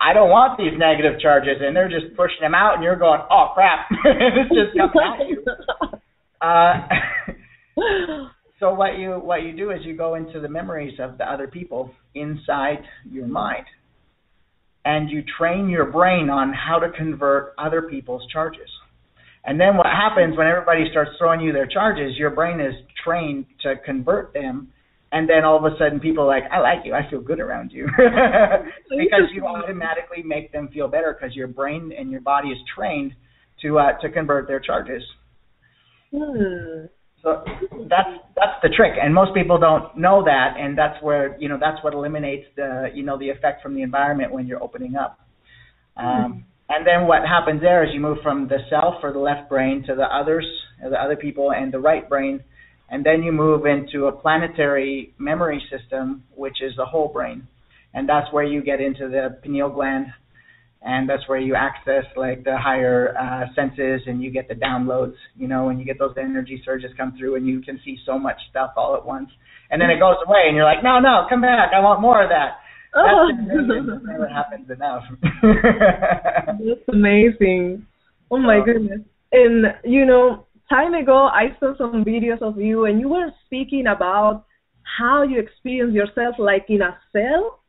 I don't want these negative charges, and they're just pushing them out, and you're going, oh, crap, it's just coming at you. So what you do is you go into the memories of the other people inside your mind, and you train your brain on how to convert other people's charges. And then what happens when everybody starts throwing you their charges, your brain is trained to convert them, and then all of a sudden people are like, I like you, I feel good around you. Because you automatically make them feel better, because your brain and your body is trained to convert their charges. So that's the trick, and most people don't know that, and that's where that's what eliminates the the effect from the environment when you're opening up. And then what happens there is you move from the self or the left brain to the others, or the other people, and the right brain, and then you move into a planetary memory system, which is the whole brain, and that's where you get into the pineal gland. And that's where you access like the higher senses, and you get the downloads, when you get those energy surges come through, and you can see so much stuff all at once. And then it goes away, and you're like, no, come back, I want more of that. That never happens enough. That's amazing. Oh my goodness. And time ago I saw some videos of you, and you were speaking about how you experience yourself like in a cell.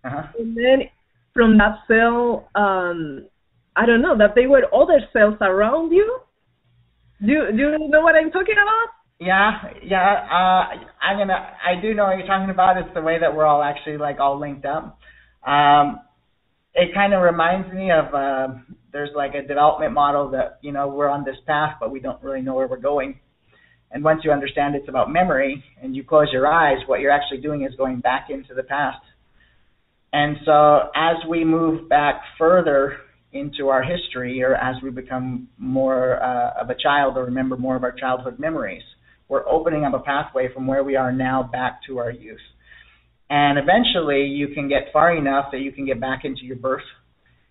And then from that cell, I don't know, that there were other cells around you. Do you know what I'm talking about? Yeah. I do know what you're talking about. It's the way that we're all actually like all linked up. It kind of reminds me of there's like a development model that we're on this path, but we don't really know where we're going. And once you understand it's about memory, and you close your eyes, what you're actually doing is going back into the past. And so as we move back further into our history, or as we become more of a child or remember more of our childhood memories, we're opening up a pathway from where we are now back to our youth. And eventually you can get far enough that you can get back into your birth,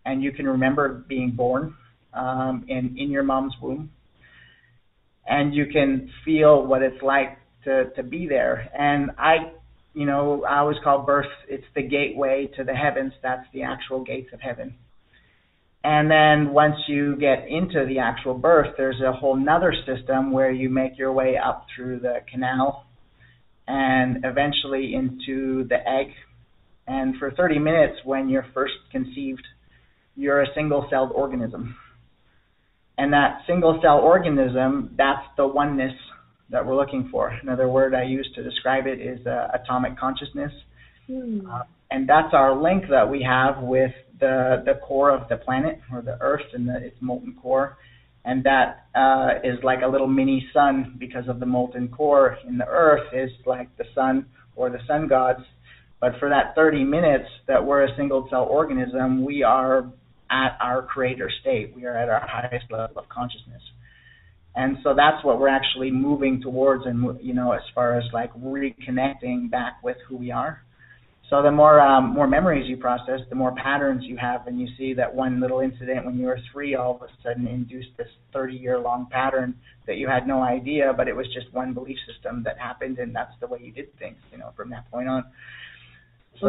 and you can remember being born in your mom's womb, and you can feel what it's like to be there. And I always call birth, it's the gateway to the heavens. That's the actual gates of heaven. And then once you get into the actual birth, there's a whole nother system where you make your way up through the canal and eventually into the egg. And for 30 minutes, when you're first conceived, you're a single-celled organism. And that single-cell organism, that's the oneness that we're looking for. Another word I use to describe it is atomic consciousness. And that's our link that we have with the core of the planet, or the Earth, and its molten core. And that is like a little mini sun, because of the molten core in the Earth is like the sun or the sun gods. But for that 30 minutes that we're a single-cell organism, we are at our creator state. We are at our highest level of consciousness. And so that's what we're actually moving towards, and as far as like reconnecting back with who we are. So the more memories you process, the more patterns you have, and you see that one little incident when you were 3 all of a sudden induced this 30-year-long pattern that you had no idea, but it was just one belief system that happened, and that's the way you did things, from that point on. So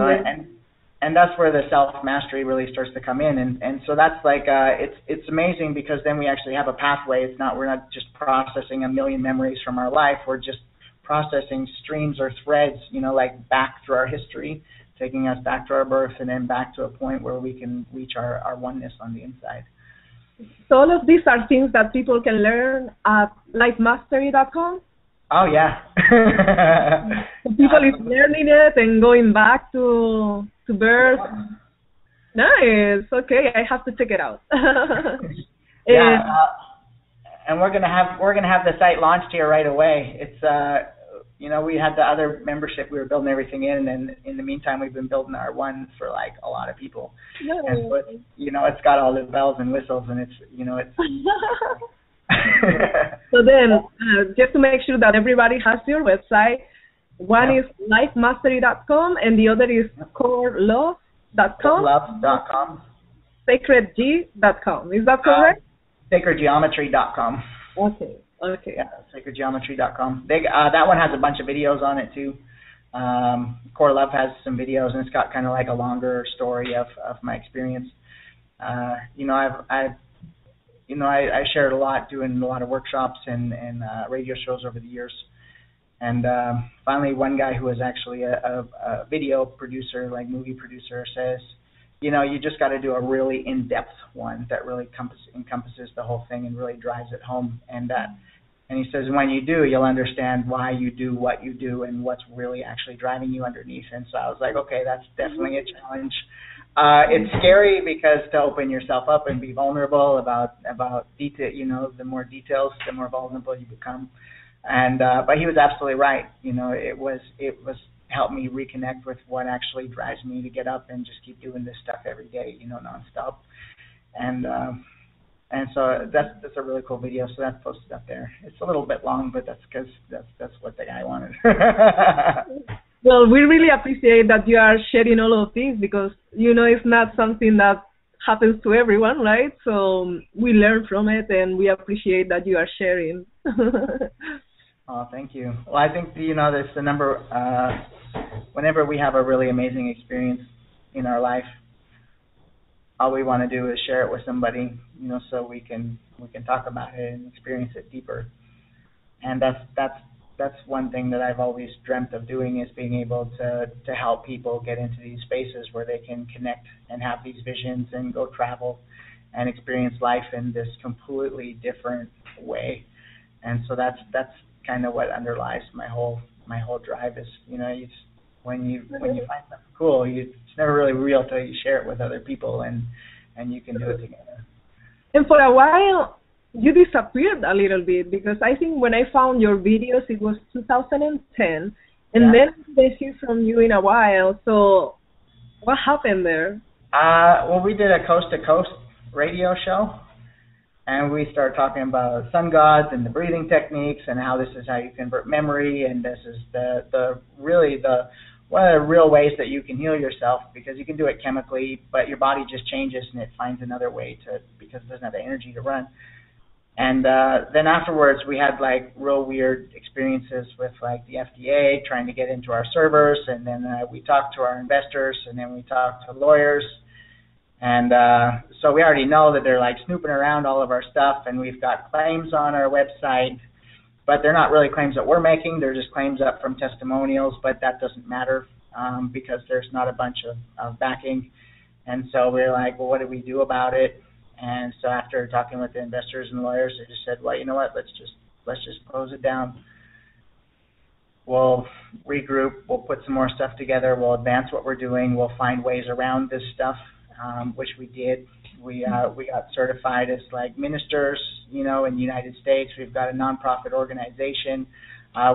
and that's where the self-mastery really starts to come in, and so that's like it's amazing, because then we actually have a pathway. We're not just processing a million memories from our life. We're just processing streams or threads, like back through our history, taking us back to our birth, and then back to a point where we can reach our oneness on the inside. So all of these are things that people can learn at lightmastery.com? Oh, yeah. So people is learning it and going back to birth. Nice. Okay, I have to check it out. Yeah, and we're gonna have the site launched here right away. It's we had the other membership, we were building everything in, and in the meantime we've been building our one for like a lot of people. Nice. And so it's, it's got all the bells and whistles, and it's it's. So then, just to make sure that everybody has your website, one is lifemastery.com and the other is corelove.com. Corelove.com. sacredg.com. Is that correct? Sacredgeometry.com. Okay. Yeah, sacredgeometry.com. That one has a bunch of videos on it too. Core Love has some videos, and it's got kind of like a longer story of my experience. I shared a lot, doing a lot of workshops and radio shows over the years. And finally, one guy who was actually a video producer, like movie producer, says, you just got to do a really in-depth one that really encompasses the whole thing and really drives it home. And he says, when you do, you'll understand why you do what you do and what's really actually driving you underneath. And so I was like, okay, that's definitely a challenge. It's scary, because to open yourself up and be vulnerable about detail, the more details, the more vulnerable you become. And but he was absolutely right. It was helped me reconnect with what actually drives me to get up and just keep doing this stuff every day, nonstop. And so that's a really cool video. So that's posted up there. It's a little bit long, but that's because that's what the guy wanted. Well, we really appreciate that you are sharing all of this, because, it's not something that happens to everyone, right? So we learn from it, and we appreciate that you are sharing. Oh, thank you. Well, I think, there's a number, whenever we have a really amazing experience in our life, all we want to do is share it with somebody, so we can talk about it and experience it deeper. And that's one thing that I've always dreamt of doing, is being able to help people get into these spaces where they can connect and have these visions and go travel and experience life in this completely different way. And so that's kind of what underlies my whole drive is, when you find something cool, it's never really real till you share it with other people, and you can do it together. And for a while, you disappeared a little bit, because I think when I found your videos, it was 2010, and then they hear from you in a while. So what happened there? Well, we did a coast-to-coast radio show, and we started talking about sun gods and the breathing techniques and how this is how you convert memory, and this is the one of the real ways that you can heal yourself, because you can do it chemically, but your body just changes and it finds another way to, because it doesn't have the energy to run. And then afterwards, we had like real weird experiences with like the FDA trying to get into our servers, and then we talked to our investors, and then we talked to lawyers. And so we already know that they're like snooping around all of our stuff, and we've got claims on our website, but they're not really claims that we're making. They're just claims up from testimonials, but that doesn't matter because there's not a bunch of backing. And so we're like, well, what do we do about it? And so after talking with the investors and lawyers, they just said, well, you know what, let's just close it down. We'll regroup. We'll put some more stuff together. We'll advance what we're doing. We'll find ways around this stuff, which we did. We got certified as like ministers, in the United States. We've got a nonprofit organization.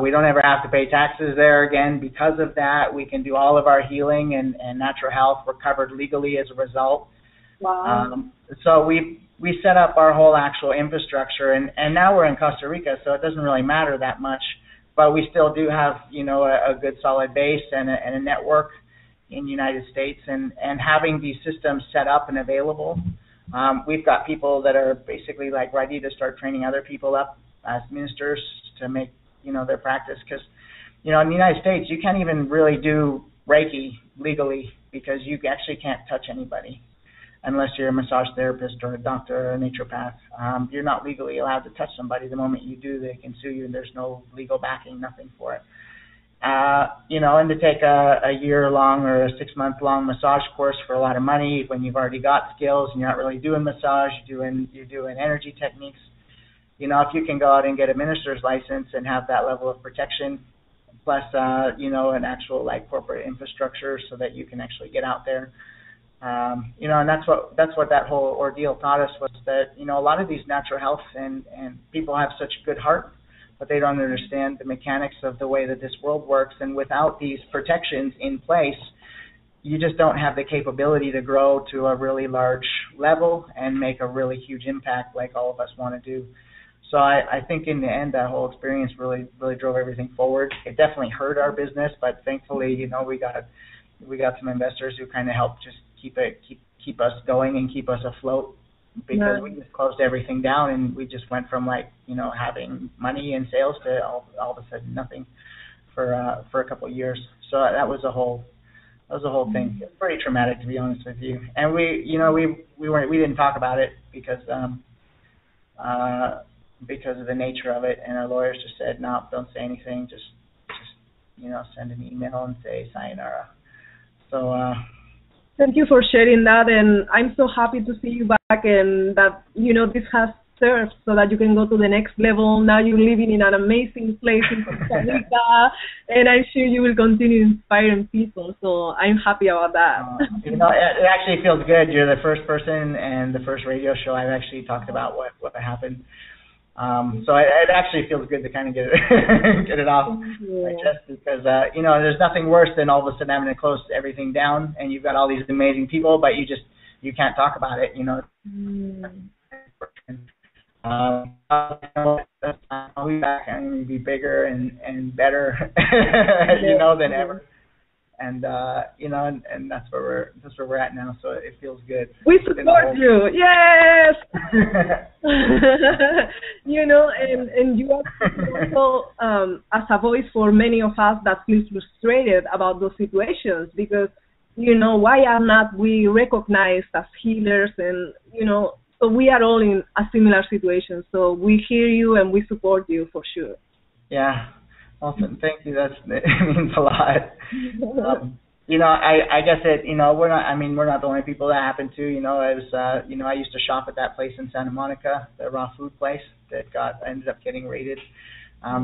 We don't ever have to pay taxes there again because of that. We can do all of our healing and natural health. We're covered legally as a result. Wow. So we set up our whole actual infrastructure, and now we're in Costa Rica, so it doesn't really matter that much. But we still do have, a good solid base and a network in the United States, and having these systems set up and available. We've got people that are basically like ready to start training other people up as ministers to make, their practice. Because, in the United States, you can't even really do Reiki legally because you actually can't touch anybody unless you're a massage therapist or a doctor or a naturopath. You're not legally allowed to touch somebody. The moment you do, they can sue you, and there's no legal backing, nothing for it. And to take a year-long or a 6-month-long massage course for a lot of money when you've already got skills and you're not really doing massage, you're doing energy techniques. If you can go out and get a minister's license and have that level of protection, plus, an actual like corporate infrastructure so that you can actually get out there. And that's what that whole ordeal taught us, was that, a lot of these natural health and people have such a good heart, but they don't understand the mechanics of the way that this world works. And without these protections in place, you just don't have the capability to grow to a really large level and make a really huge impact like all of us want to do. So I think in the end, that whole experience really, really drove everything forward. It definitely hurt our business, but thankfully, we got some investors who kind of helped just keep us going and keep us afloat, because we just closed everything down, and we just went from like, having money and sales to all of a sudden nothing for a couple of years. So that was a whole thing. It's pretty traumatic, to be honest with you. And we didn't talk about it because of the nature of it, and our lawyers just said, no, don't say anything, just send an email and say sayonara. So thank you for sharing that, and I'm so happy to see you back, and that this has served so that you can go to the next level. Now you're living in an amazing place in Costa Rica, and I'm sure you will continue inspiring people. So I'm happy about that. It actually feels good. You're the first person and the first radio show I've actually talked about what happened. So it actually feels good to kind of get it off my chest, because there's nothing worse than all of a sudden having to close everything down, and you've got all these amazing people, but you can't talk about it. I'll be back and be bigger and better, than ever. And and that's where we're at now. So it feels good. We support you. Yes. And you are also as a voice for many of us that feel frustrated about those situations, because why are not we recognized as healers, and so we are all in a similar situation. So we hear you and we support you for sure. Yeah. Awesome. Thank you. It means a lot. I guess we're not the only people that happened to. I used to shop at that place in Santa Monica, the raw food place that ended up getting raided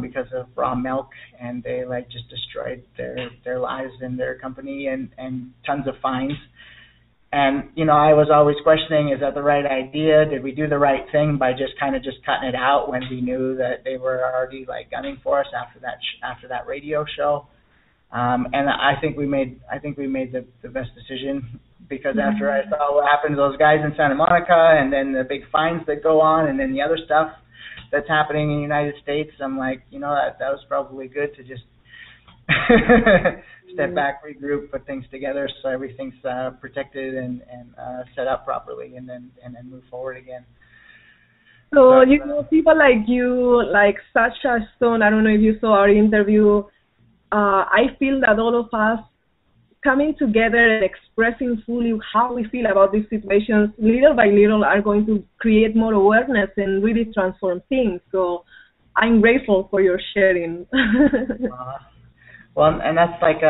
because of raw milk, and they just destroyed their lives and their company, and tons of fines. And, I was always questioning, is that the right idea? Did we do the right thing by just cutting it out when we knew that they were already gunning for us after that radio show? And I think we made the best decision, because after I saw what happened to those guys in Santa Monica, and then the big fines that go on, and then the other stuff that's happening in the United States, I'm like, that was probably good to just step back, regroup, put things together so everything's protected and set up properly, and then move forward again. So, people like you, like Sasha Stone, I don't know if you saw our interview, I feel that all of us coming together and expressing fully how we feel about these situations, little by little, are going to create more awareness and really transform things. So I'm grateful for your sharing. Well, and that's like,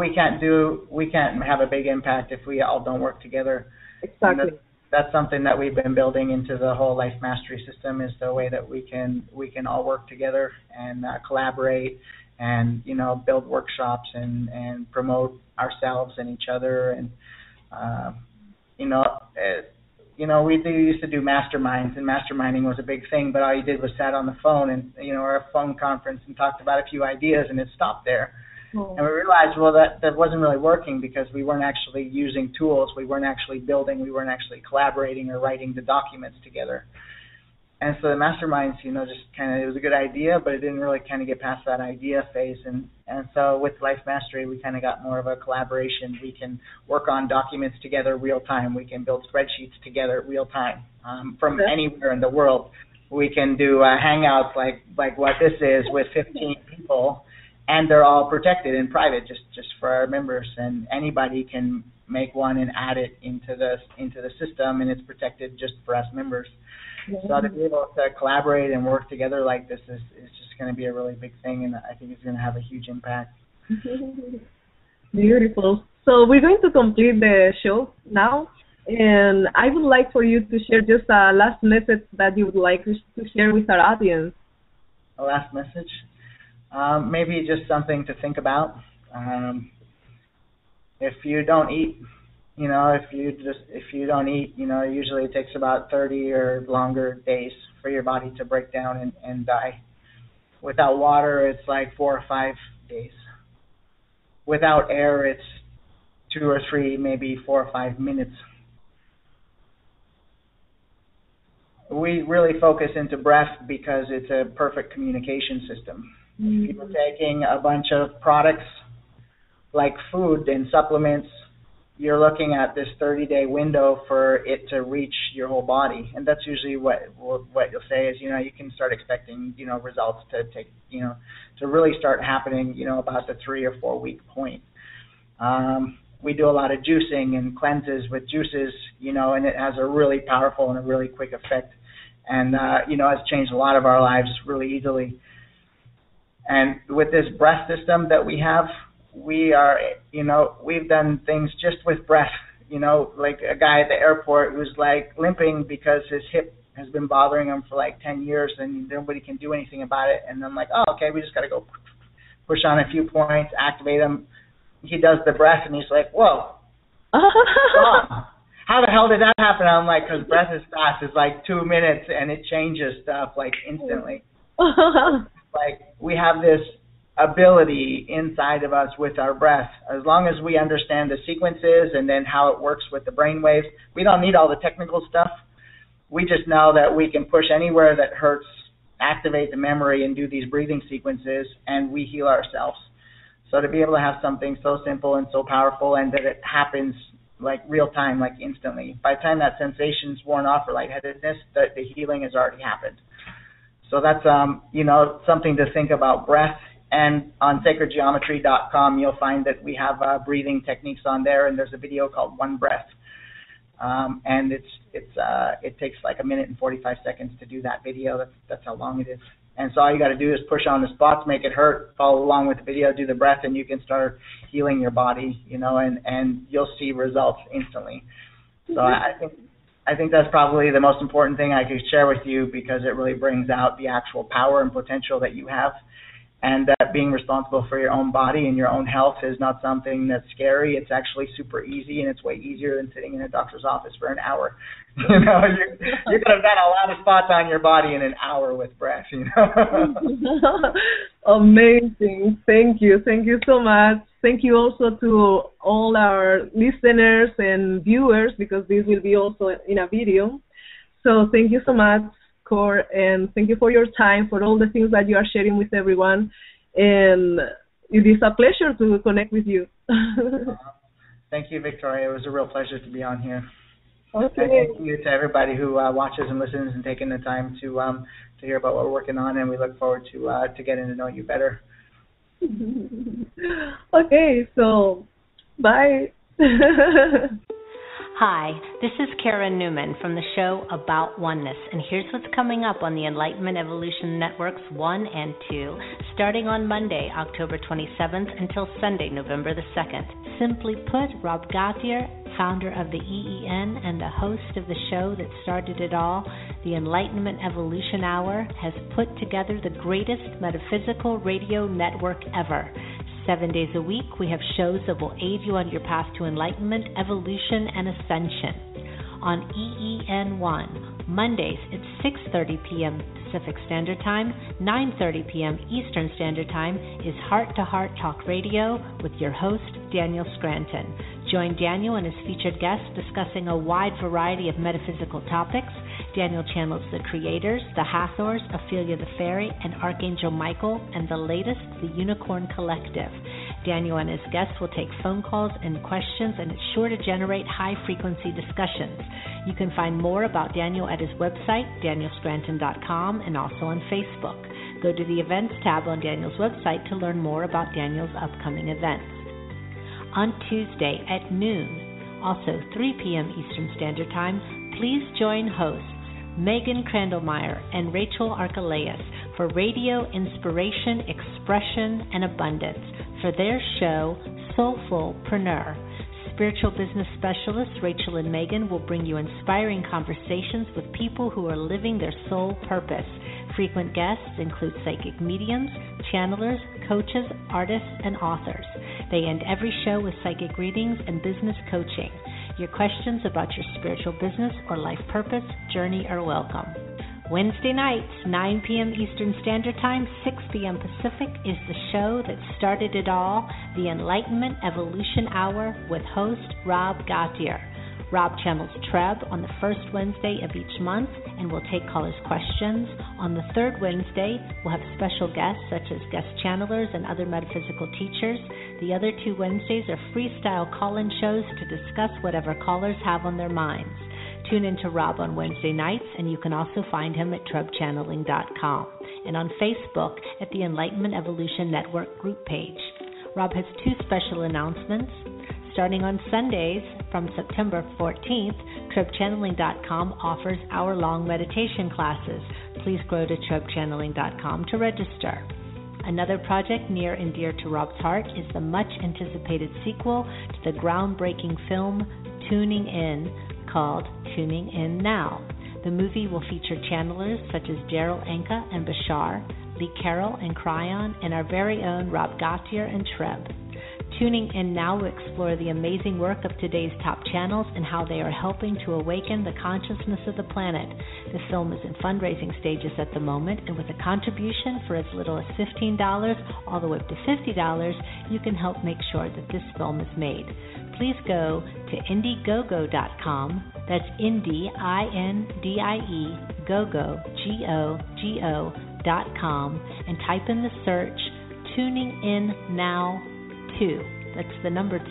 we can't have a big impact if we all don't work together. Exactly. That's something that we've been building into the whole life mastery system, is the way that we can all work together and collaborate and build workshops and promote ourselves and each other, and we used to do masterminds, and masterminding was a big thing, but all you did was sat on the phone and or a phone conference and talked about a few ideas, and it stopped there. And we realized, well, that wasn't really working because we weren't actually using tools, we weren't actually building, we weren't actually collaborating or writing the documents together. And so the masterminds, just kind of, it was a good idea, but it didn't really kind of get past that idea phase. And so with Life Mastery, we kind of got more of a collaboration. We can work on documents together real time. We can build spreadsheets together real time from anywhere in the world. We can do hangouts like what this is with 15 people, and they're all protected in private just for our members. And anybody can make one and add it into the system, and it's protected just for us members. So to be able to collaborate and work together like this is just going to be a really big thing, and I think it's going to have a huge impact. Beautiful. So we're going to complete the show now, and I would like for you to share just a last message that you would like to share with our audience. A last message? Maybe just something to think about. If you don't eat, if you don't eat, usually it takes about 30 or longer days for your body to break down and die. Without water, it's like 4 or 5 days. Without air, it's 2 or 3, maybe 4 or 5 minutes. We really focus into breath because it's a perfect communication system. If you're taking a bunch of products like food and supplements, you're looking at this 30-day window for it to reach your whole body, and that's usually what you'll say is you can start expecting results to take to really start happening about the 3 or 4 week point. We do a lot of juicing and cleanses with juices, and it has a really powerful and a really quick effect, and has changed a lot of our lives really easily. And with this breath system that we have, we are, we've done things just with breath, like a guy at the airport who's like limping because his hip has been bothering him for like 10 years and nobody can do anything about it. And I'm like, oh, okay, we just got to go push on a few points, activate him. He does the breath and he's like, whoa, how the hell did that happen? I'm like, because breath is fast. It's like 2 minutes and it changes stuff like instantly. Like we have this ability inside of us with our breath. As long as we understand the sequences and then how it works with the brain waves, we don't need all the technical stuff. We just know that we can push anywhere that hurts, activate the memory, and do these breathing sequences, and we heal ourselves. So to be able to have something so simple and so powerful, and that it happens like real time, like instantly. By the time that sensation's worn off or lightheadedness, the healing has already happened. So that's something to think about breath. And on sacredgeometry.com, you'll find that we have breathing techniques on there, and there's a video called One Breath, and it takes like 1 minute and 45 seconds to do that video. That's how long it is. And so all you got to do is push on the spots, make it hurt, follow along with the video, do the breath, and you can start healing your body, and you'll see results instantly. So I think that's probably the most important thing I could share with you, because it really brings out the actual power and potential that you have. and that being responsible for your own body and your own health is not something that's scary. It's actually super easy, and it's way easier than sitting in a doctor's office for an hour. You know, you could have done a lot of spots on your body in an hour with breath, you know. Amazing. Thank you so much. Thank you also to all our listeners and viewers, because this will be also in a video. So thank you so much, Khuong, and thank you for your time, for all the things that you are sharing with everyone. And it is a pleasure to connect with you. Thank you, Victoria. It was a real pleasure to be on here. Okay. And thank you to everybody who watches and listens and taking the time to hear about what we're working on, and we look forward to getting to know you better. Okay, so bye. Hi, this is Karen Newman from the show About Oneness, and here's what's coming up on the Enlightenment Evolution Networks 1 and 2, starting on Monday, October 27th until Sunday, November the 2nd. Simply put, Rob Gautier, founder of the EEN and the host of the show that started it all, the Enlightenment Evolution Hour, has put together the greatest metaphysical radio network ever. 7 days a week, we have shows that will aid you on your path to enlightenment, evolution, and ascension. On EEN1, Mondays at 6:30 p.m. Pacific Standard Time, 9:30 p.m. Eastern Standard Time is Heart to Heart Talk Radio with your host, Daniel Scranton. Join Daniel and his featured guests discussing a wide variety of metaphysical topics. Daniel channels the Creators, the Hathors, Ophelia the Fairy, and Archangel Michael, and the latest, the Unicorn Collective. Daniel and his guests will take phone calls and questions, and it's sure to generate high-frequency discussions. You can find more about Daniel at his website, danielscranton.com, and also on Facebook. Go to the Events tab on Daniel's website to learn more about Daniel's upcoming events. On Tuesday at noon, also 3 p.m. Eastern Standard Time, please join hosts Megan Crandallmeyer and Rachel Archelaus for Radio Inspiration, Expression, and Abundance for their show Soulfulpreneur. Spiritual business specialists Rachel and Megan will bring you inspiring conversations with people who are living their soul purpose. Frequent guests include psychic mediums, channelers, coaches, artists, and authors. They end every show with psychic readings and business coaching. Your questions about your spiritual business or life purpose journey are welcome. Wednesday nights, 9 p.m. Eastern Standard Time, 6 p.m. Pacific, is the show that started it all, the Enlightenment Evolution Hour with host Rob Gautier. Rob channels Treb on the first Wednesday of each month and will take callers' questions. On the third Wednesday, we'll have special guests such as guest channelers and other metaphysical teachers. The other 2 Wednesdays are freestyle call-in shows to discuss whatever callers have on their minds. Tune in to Rob on Wednesday nights, and you can also find him at trebchanneling.com and on Facebook at the Enlightenment Evolution Network group page. Rob has 2 special announcements. Starting on Sundays from September 14th, trebchanneling.com offers hour-long meditation classes. Please go to trebchanneling.com to register. Another project near and dear to Rob's heart is the much-anticipated sequel to the groundbreaking film Tuning In, called Tuning In Now. The movie will feature channelers such as Daryl Anka and Bashar, Lee Carroll and Cryon, and our very own Rob Gautier and Treb. Tuning In Now will explore the amazing work of today's top channels and how they are helping to awaken the consciousness of the planet. The film is in fundraising stages at the moment, and with a contribution for as little as $15 all the way up to $50, you can help make sure that this film is made. Please go to Indiegogo.com, that's Indie, I-N-D-I-E, Gogo, G-O-G-O.com, and type in the search Tuning In Now 2. That's the number 2.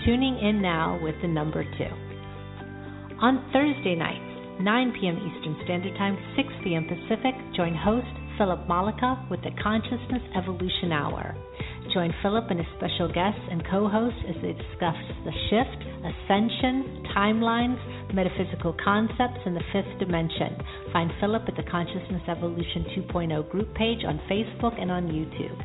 Tuning In Now with the number 2. On Thursday nights, 9 p.m. Eastern Standard Time, 6 p.m. Pacific, join host Philip Malika with the Consciousness Evolution Hour. Join Philip and his special guests and co-hosts as they discuss the shift, ascension, timelines, metaphysical concepts, and the 5th dimension. Find Philip at the Consciousness Evolution 2.0 group page on Facebook and on YouTube.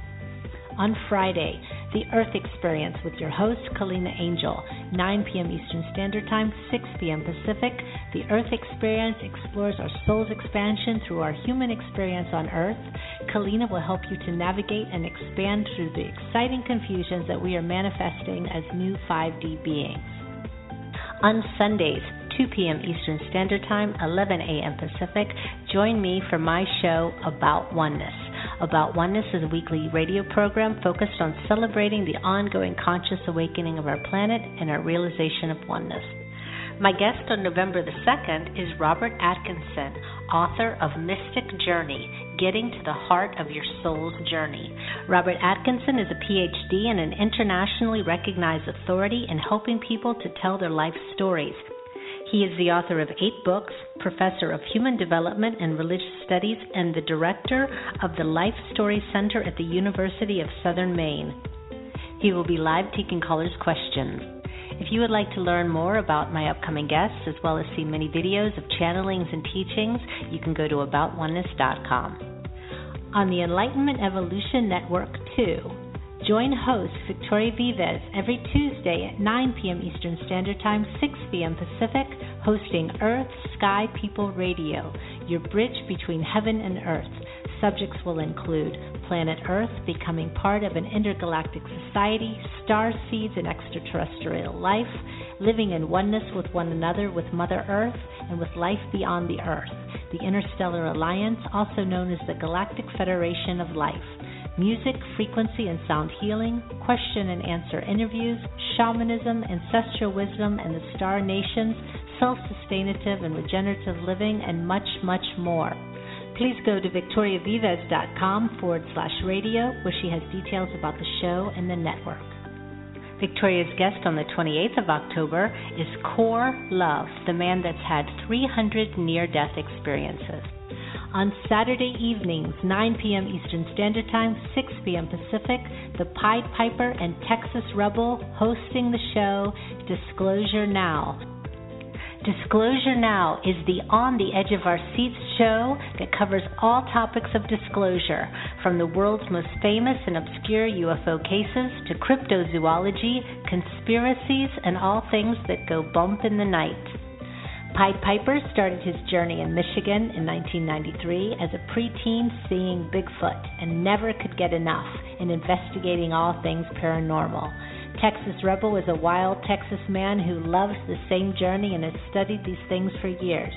On Friday, The Earth Experience with your host, Kalina Angel, 9 p.m. Eastern Standard Time, 6 p.m. Pacific. The Earth Experience explores our soul's expansion through our human experience on Earth. Kalina will help you to navigate and expand through the exciting confusions that we are manifesting as new 5D beings. On Sundays, 2 p.m. Eastern Standard Time, 11 a.m. Pacific, join me for my show, About Oneness. About Oneness is a weekly radio program focused on celebrating the ongoing conscious awakening of our planet and our realization of oneness. My guest on November the 2nd is Robert Atkinson, author of Mystic Journey, Getting to the Heart of Your Soul's Journey. Robert Atkinson is a PhD and an internationally recognized authority in helping people to tell their life stories. He is the author of 8 books, professor of human development and religious studies, and the director of the Life Story Center at the University of Southern Maine. He will be live taking callers' questions. If you would like to learn more about my upcoming guests, as well as see many videos of channelings and teachings, you can go to aboutoneness.com. On the Enlightenment Evolution Network, too, join host Victoria Vives every Tuesday at 9 p.m. Eastern Standard Time, 6 p.m. Pacific, hosting Earth, Sky, People Radio, your bridge between heaven and earth. Subjects will include planet Earth becoming part of an intergalactic society, star seeds and extraterrestrial life, living in oneness with one another, with Mother Earth, and with life beyond the Earth, the Interstellar Alliance, also known as the Galactic Federation of Life, music, frequency and sound healing, question and answer interviews, shamanism, ancestral wisdom and the star nations, self-sustainative and regenerative living, and much, much more. Please go to victoriavives.com/radio, where she has details about the show and the network. Victoria's guest on the 28th of October is Core Love, the man that's had 300 near-death experiences. On Saturday evenings, 9 p.m. Eastern Standard Time, 6 p.m. Pacific, the Pied Piper and Texas Rebel hosting the show Disclosure Now. Disclosure Now is the On the Edge of Our Seats show that covers all topics of disclosure, from the world's most famous and obscure UFO cases to cryptozoology, conspiracies, and all things that go bump in the night. Pied Piper started his journey in Michigan in 1993 as a preteen seeing Bigfoot and never could get enough in investigating all things paranormal. Texas Rebel is a wild Texas man who loves the same journey and has studied these things for years.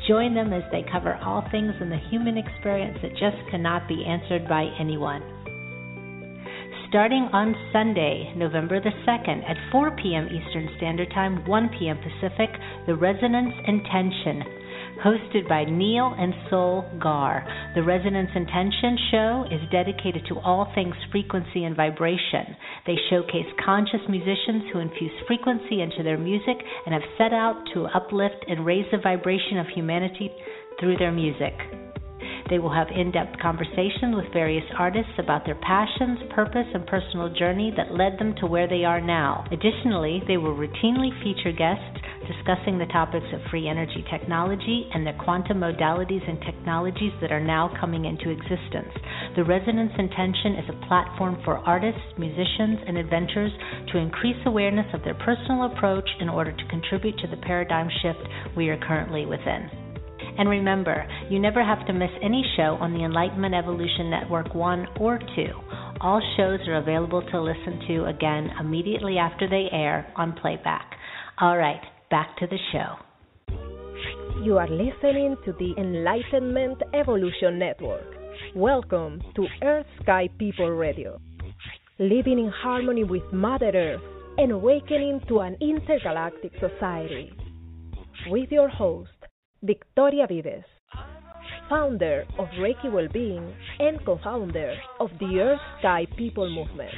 Join them as they cover all things in the human experience that just cannot be answered by anyone. Starting on Sunday, November the 2nd at 4 p.m. Eastern Standard Time, 1 p.m. Pacific, The Resonance Intention, hosted by Neil and Sol Gar. The Resonance Intention show is dedicated to all things frequency and vibration. They showcase conscious musicians who infuse frequency into their music and have set out to uplift and raise the vibration of humanity through their music. They will have in-depth conversations with various artists about their passions, purpose, and personal journey that led them to where they are now. Additionally, they will routinely feature guests discussing the topics of free energy technology and the quantum modalities and technologies that are now coming into existence. The Resonance Intention is a platform for artists, musicians, and inventors to increase awareness of their personal approach in order to contribute to the paradigm shift we are currently within. And remember, you never have to miss any show on the Enlightenment Evolution Network 1 or 2. All shows are available to listen to again immediately after they air on playback. All right, back to the show. You are listening to the Enlightenment Evolution Network. Welcome to Earth, Sky, People Radio. Living in harmony with Mother Earth and awakening to an intergalactic society. With your host, Victoria Vives, founder of Reiki Wellbeing and co-founder of the Earth Sky People Movement.